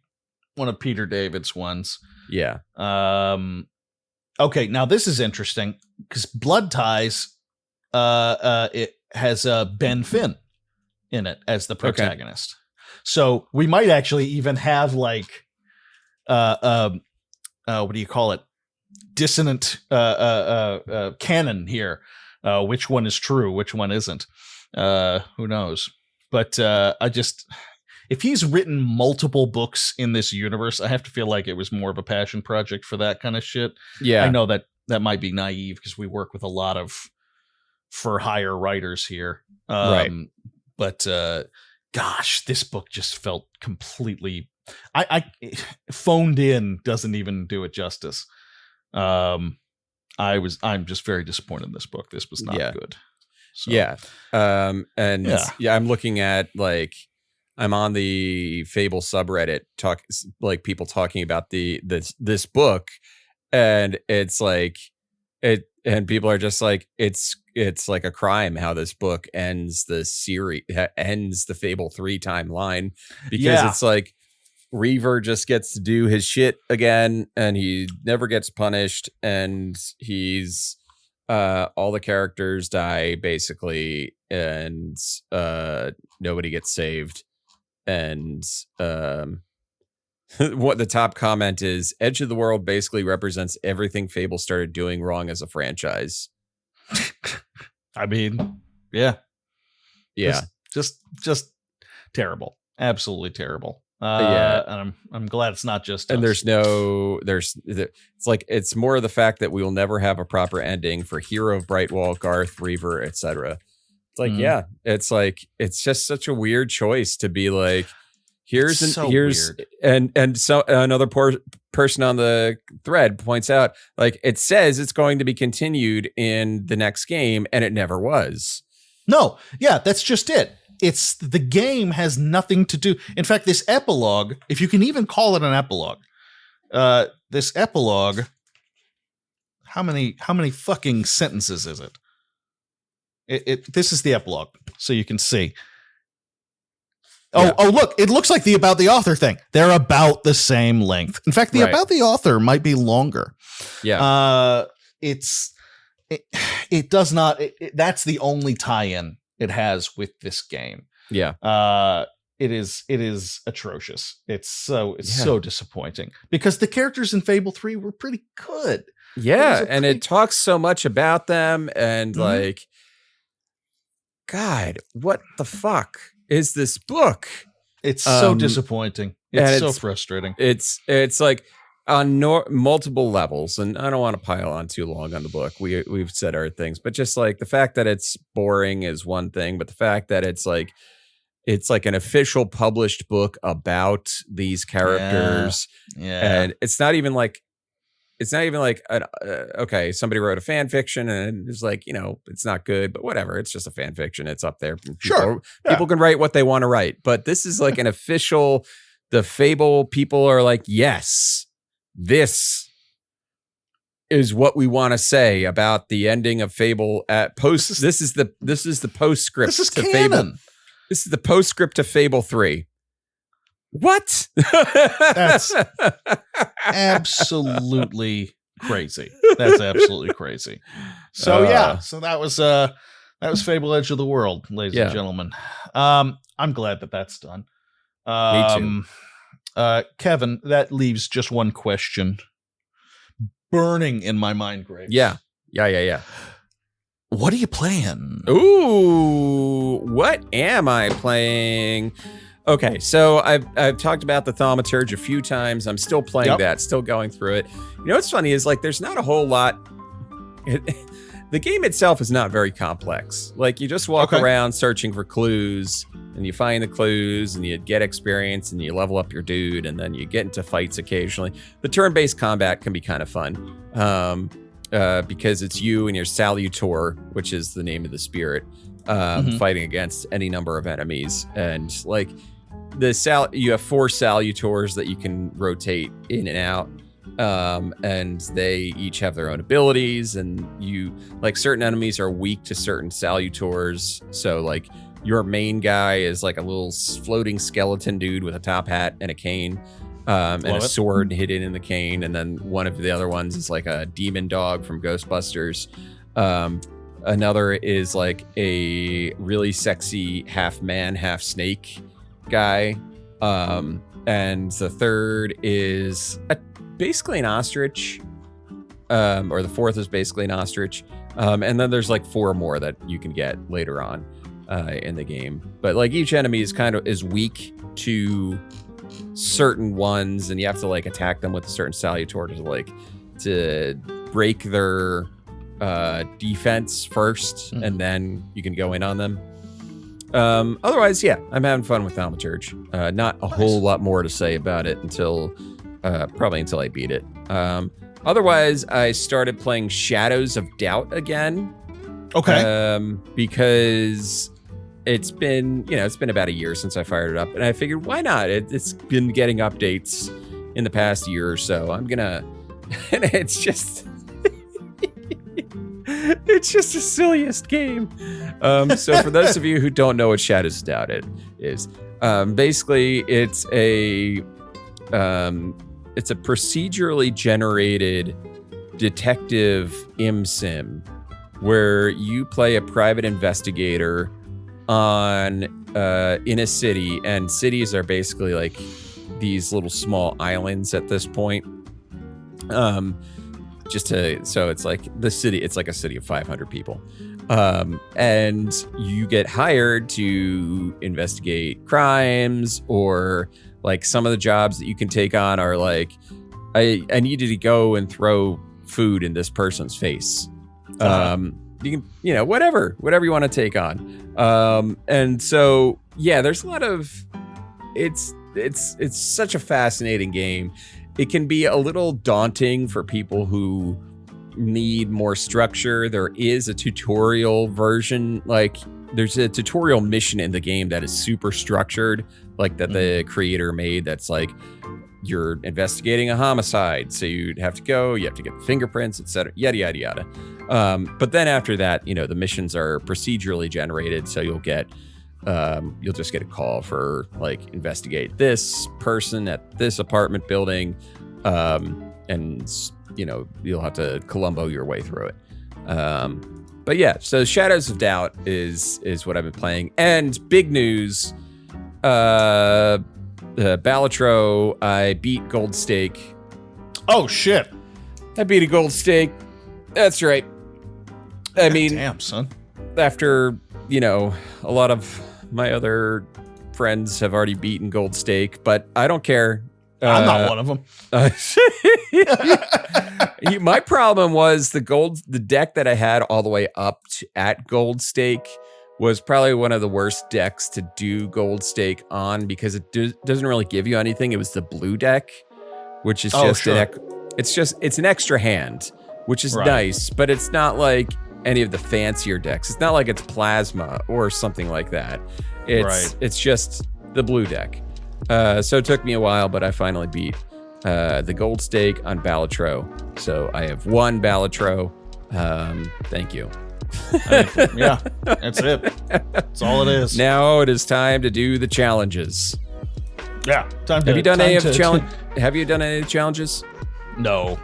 one of Peter David's ones. Yeah. Okay, now this is interesting because Blood Ties, it has Ben Finn in it as the protagonist. Okay. So we might actually even have what do you call it? Dissonant canon here. Which one is true? Which one isn't? Who knows? But if he's written multiple books in this universe, I have to feel like it was more of a passion project for that kind of shit. Yeah. I know that might be naive because we work with a lot of for hire writers here. Right. But gosh, this book just felt completely I phoned in doesn't even do it justice. I'm just very disappointed in this book. This was not good. So, I'm looking at I'm on the Fable subreddit people talking about this book, and it's and people are just like, it's like a crime how this book ends the series, ends the Fable 3 timeline, because it's like Reaver just gets to do his shit again, and he never gets punished, and he's all the characters die basically, and nobody gets saved. And what the top comment is, Edge of the World basically represents everything Fable started doing wrong as a franchise. I mean, yeah. Just terrible. Absolutely terrible. And I'm glad it's not just and us. it's more of the fact that we will never have a proper ending for Hero of Brightwall, Garth, Reaver, etc. It's it's just such a weird choice to be like, here's weird. and so another person on the thread points out, it says it's going to be continued in the next game, and it never was. No, yeah, that's just it. It's the game has nothing to do. In fact, this epilogue, if you can even call it an epilogue, this epilogue, how many fucking sentences is it? This is the epilogue, so you can see. Oh, look, it looks like the about the author thing. They're about the same length. In fact, the about the author might be longer. Yeah. It does not. That's the only tie-in it has with this game. Yeah. It is atrocious. It's so disappointing because the characters in Fable 3 were pretty good. Yeah, and it talks so much about them, and God, what the fuck is this book? It's so disappointing. It's frustrating. It's on multiple levels, and I don't want to pile on too long on the book. We've said our things, but just the fact that it's boring is one thing, but the fact that it's an official published book about these characters, and it's not even okay, somebody wrote a fan fiction and it's it's not good, but whatever, it's just a fan fiction, it's up there. People can write what they want to write, but this is an official, the Fable people are yes, this is what we want to say about the ending of Fable at post. This is the postscript. This is to canon. Fable. This is the postscript to Fable 3. What? That's absolutely crazy. That's absolutely crazy. So so that was Fable Edge of the World, ladies and gentlemen. I'm glad that that's done. Me too. Kevin, that leaves just one question burning in my mind grave. Yeah. What are you playing? Ooh, what am I playing? Okay, so I've talked about the Thaumaturge a few times. I'm still playing that, still going through it. You know what's funny is there's not a whole lot. The game itself is not very complex. You just walk around searching for clues, and you find the clues, and you get experience, and you level up your dude, and then you get into fights occasionally. The turn-based combat can be kind of fun, because it's you and your Salutor, which is the name of the spirit, fighting against any number of enemies, and you have 4 Salutors that you can rotate in and out, and they each have their own abilities, and you certain enemies are weak to certain Salutors, so your main guy is a little floating skeleton dude with a top hat and a cane, and a sword hidden in the cane, and then one of the other ones is a demon dog from Ghostbusters. Another is a really sexy half man, half snake guy. And the third is basically an ostrich. Or the fourth is basically an ostrich. And then there's 4 more that you can get later on. in the game. But like each enemy is weak to certain ones, and you have to like attack them with a certain salutor to break their defense first, and then you can go in on them. Otherwise, yeah, I'm having fun with Thaumaturge. Not a whole lot more to say about it until I beat it. Otherwise, I started playing Shadows of Doubt again. Okay. Because it's been about a year since I fired it up, and I figured why not? It's been getting updates in the past year or so. I'm gonna, and it's just the silliest game. So for those of you who don't know what Shadows of Doubt is, basically it's a procedurally generated detective sim where you play a private investigator in a city, and cities are basically like these little small islands at this point. So it's like the city, it's like a city of 500 people. And you get hired to investigate crimes, or like some of the jobs that you can take on are like, I needed to go and throw food in this person's face. You can, whatever you want to take on. And so, yeah, there's a lot of, it's such a fascinating game. It can be a little daunting for people who need more structure. There is a tutorial version, like there's a tutorial mission in the game that is super structured, like that the creator made, that's like, you're investigating a homicide, so you have to get fingerprints, etc., yada yada yada. But then after that, the missions are procedurally generated, so you'll just get a call for like, investigate this person at this apartment building, and you'll have to Columbo your way through it. But yeah, so Shadows of Doubt is what I've been playing, and big news. Balatro, I beat Gold Stake. Oh shit! I beat a Gold Stake. That's right. I mean, damn, son. After a lot of my other friends have already beaten Gold Stake, but I don't care. I'm not one of them. My problem was the deck that I had all the way up at Gold Stake was probably one of the worst decks to do Gold Stake on, because it doesn't really give you anything. It was the blue deck, which is it's an extra hand, which is nice, but it's not like any of the fancier decks. It's not like it's Plasma or something like that. It's just the blue deck. So it took me a while, but I finally beat the Gold Stake on Balatro. So I have one Balatro. Thank you. Yeah, that's it. That's all it is. Now it is time to do the challenges. Yeah, Have you done any of the challenges? No.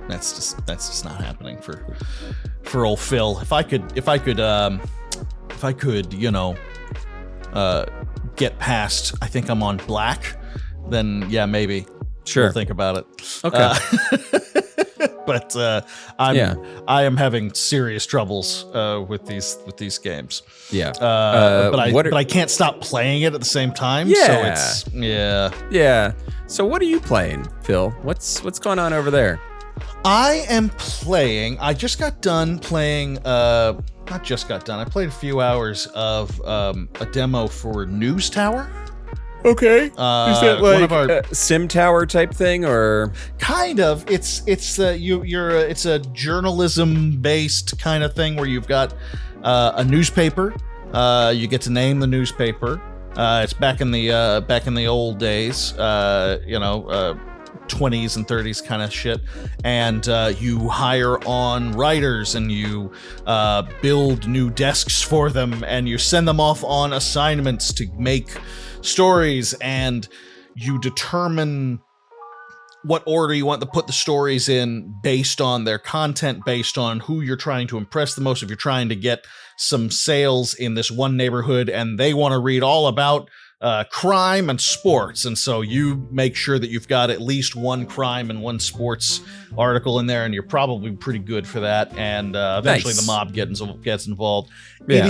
That's just not happening for old Phil. If I could, get past, I think I'm on black, then yeah, maybe. Sure. We'll think about it. Okay. But I am having serious troubles with these games. Yeah. But I can't stop playing it at the same time. Yeah. So it's Yeah. So what are you playing, Phil? What's going on over there? I am playing. I just got done playing. Not just got done. I played a few hours of a demo for News Tower. Okay. Is that like a Sim Tower type thing, or kind of? It's a journalism based kind of thing where you've got a newspaper. You get to name the newspaper. It's back in the old days. 20s and 30s kind of shit, and you hire on writers, and you build new desks for them, and you send them off on assignments to make stories, and you determine what order you want to put the stories in based on their content, based on who you're trying to impress the most. If you're trying to get some sales in this one neighborhood and they want to read all about crime and sports, and so you make sure that you've got at least one crime and one sports article in there, and you're probably pretty good for that. And eventually, the mob gets involved. Yeah.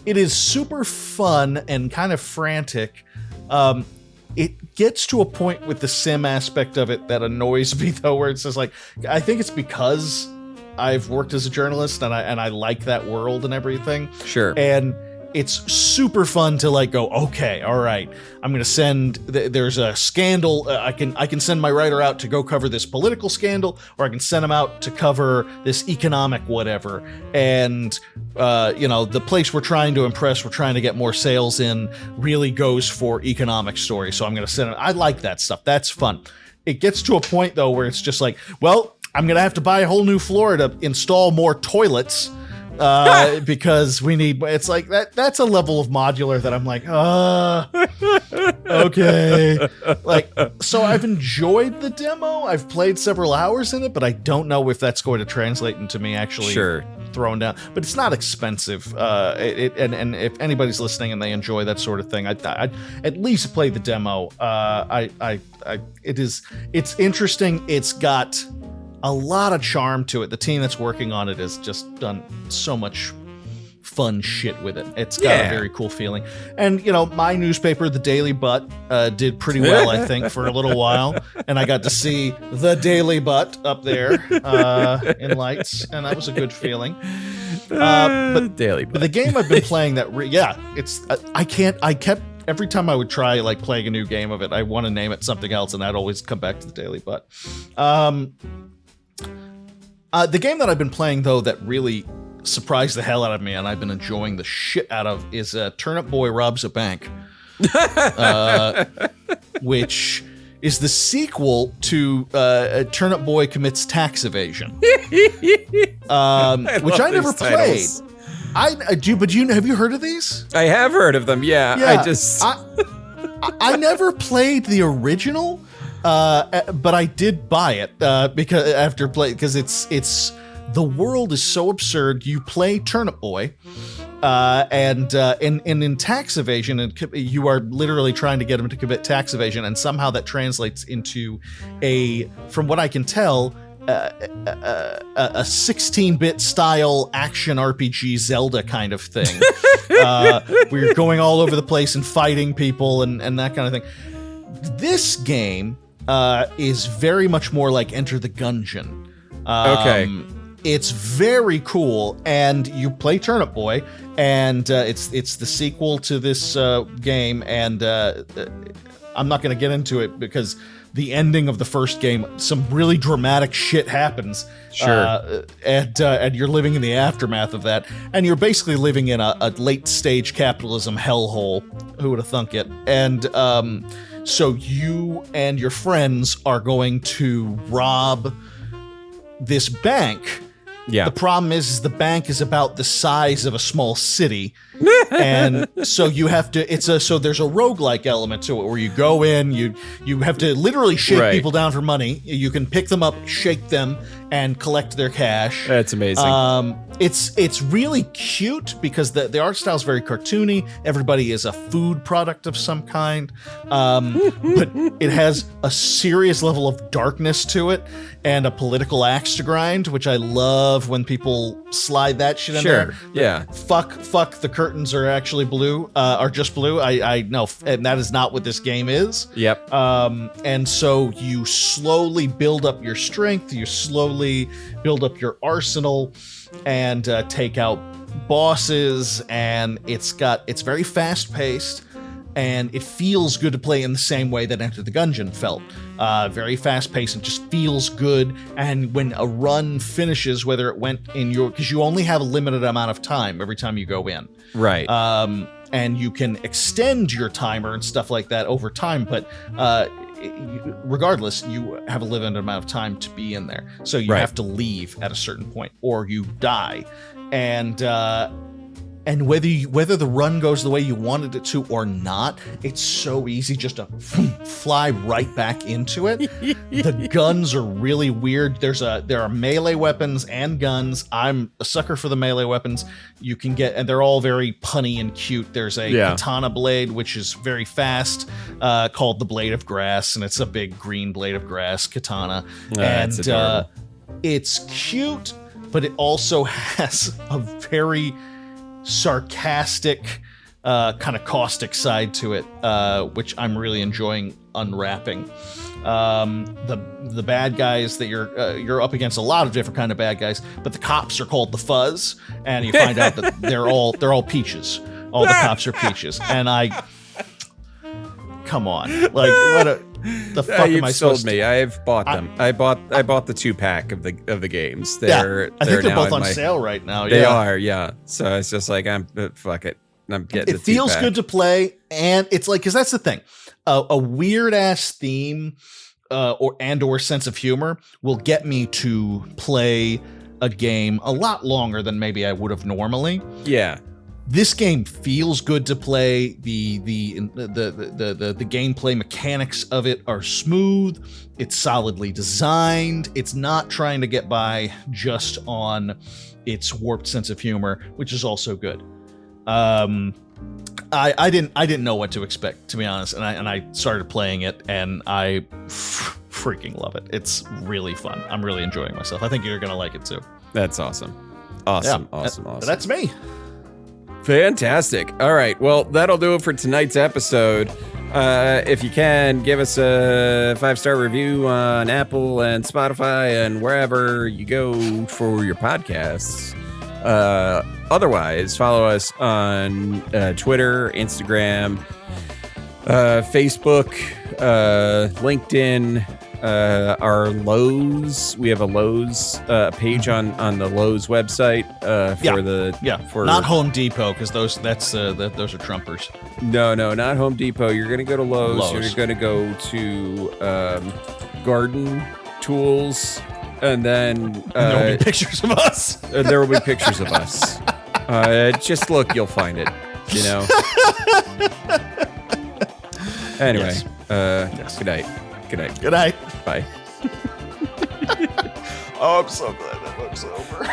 It is super fun and kind of frantic. It gets to a point with the sim aspect of it that annoys me, though, where it's just like, I think it's because I've worked as a journalist and I like that world and everything. Sure. And it's super fun to like go, okay, all right, I'm going to send, there's a scandal. I can send my writer out to go cover this political scandal, or I can send him out to cover this economic whatever. And, the place we're trying to impress, we're trying to get more sales in, really goes for economic stories. So I'm going to send it. I like that stuff. That's fun. It gets to a point, though, where it's just like, well, I'm going to have to buy a whole new floor to install more toilets. Because we need, it's like that's a level of modular that I'm like, okay. Like, so I've enjoyed the demo. I've played several hours in it, but I don't know if that's going to translate into me actually throwing down. But it's not expensive. And if anybody's listening and they enjoy that sort of thing, I'd at least play the demo. It's interesting. It's got a lot of charm to it. The team that's working on it has just done so much fun shit with it. It's got a very cool feeling. And, my newspaper, the Daily Butt, did pretty well, I think, for a little while. And I got to see the Daily Butt up there in lights, and that was a good feeling. But Daily Butt. The game I've been playing every time I would try like playing a new game of it, I want to name it something else, and I'd always come back to the Daily Butt. The game that I've been playing, though, that really surprised the hell out of me and I've been enjoying the shit out of is Turnip Boy Robs a Bank, which is the sequel to Turnip Boy Commits Tax Evasion, which I never played. Have you heard of these? I have heard of them, yeah. I never played the original. But I did buy it because it's the world is so absurd. You play Turnip Boy, and in tax evasion, and you are literally trying to get him to commit tax evasion, and somehow that translates into from what I can tell, a 16-bit style action RPG Zelda kind of thing, where you're going all over the place and fighting people and that kind of thing. This game is very much more like Enter the Gungeon. Okay. It's very cool, and you play Turnip Boy, and it's the sequel to this game, and I'm not going to get into it because the ending of the first game, some really dramatic shit happens. Sure. And you're living in the aftermath of that, and you're basically living in a late-stage capitalism hellhole. Who would have thunk it? And so you and your friends are going to rob this bank. Yeah. The problem is the bank is about the size of a small city. And so you have to, so there's a roguelike element to it where you go in, you have to literally shake people down for money. You can pick them up, shake them, and collect their cash. That's amazing. It's really cute because the art style is very cartoony. Everybody is a food product of some kind. But it has a serious level of darkness to it and a political axe to grind, which I love when people slide that shit in there. Yeah. Fuck, the curtains are actually blue, are just blue. I know, and that is not what this game is. Yep. And so you slowly build up your strength, you slowly build up your arsenal, and take out bosses, and it's very fast paced, and it feels good to play in the same way that Enter the Gungeon felt. Very fast paced and just feels good. And when a run finishes, whether it went in because you only have a limited amount of time every time you go in. Right. And you can extend your timer and stuff like that over time, but regardless, you have a limited amount of time to be in there. So you have to leave at a certain point or you die. And And whether the run goes the way you wanted it to or not, it's so easy just to fly right back into it. The guns are really weird. There are melee weapons and guns. I'm a sucker for the melee weapons. You can get, and they're all very punny and cute. There's a katana blade, which is very fast, called the Blade of Grass, and it's a big green blade of grass katana. And it's cute, but it also has a very sarcastic, kind of caustic side to it, which I'm really enjoying unwrapping. The bad guys that you're up against a lot of different kind of bad guys, but the cops are called the Fuzz, and you find out that they're all peaches. All the cops are peaches, and come on, like the fuck am I supposed to? I've bought them. I bought the 2-pack of the games. I think they're both on sale right now. They are, yeah. So it's just like fuck it. I'm getting. It feels good to play, and it's like, because that's the thing, a weird ass theme or sense of humor will get me to play a game a lot longer than maybe I would have normally. Yeah. This game feels good to play. The gameplay mechanics of it are smooth. It's solidly designed. It's not trying to get by just on its warped sense of humor, which is also good. I didn't know what to expect, to be honest, and I started playing it, and I freaking love it. It's really fun. I'm really enjoying myself. I think you're gonna like it too. That's awesome. Awesome. That's me. Fantastic. All right. Well, that'll do it for tonight's episode. If you can, give us a 5-star review on Apple and Spotify and wherever you go for your podcasts. Otherwise, follow us on Twitter, Instagram, Facebook, LinkedIn, our Lowe's. We have a Lowe's page on the Lowe's website for not Home Depot, because those are Trumpers. No, not Home Depot. You're gonna go to Lowe's. You're gonna go to garden tools, and then there will be pictures of us. There will be pictures of us. Just look, you'll find it. You know. Anyway, yes. Good night. Good night. Good night. Bye. Oh, I'm so glad that book's over.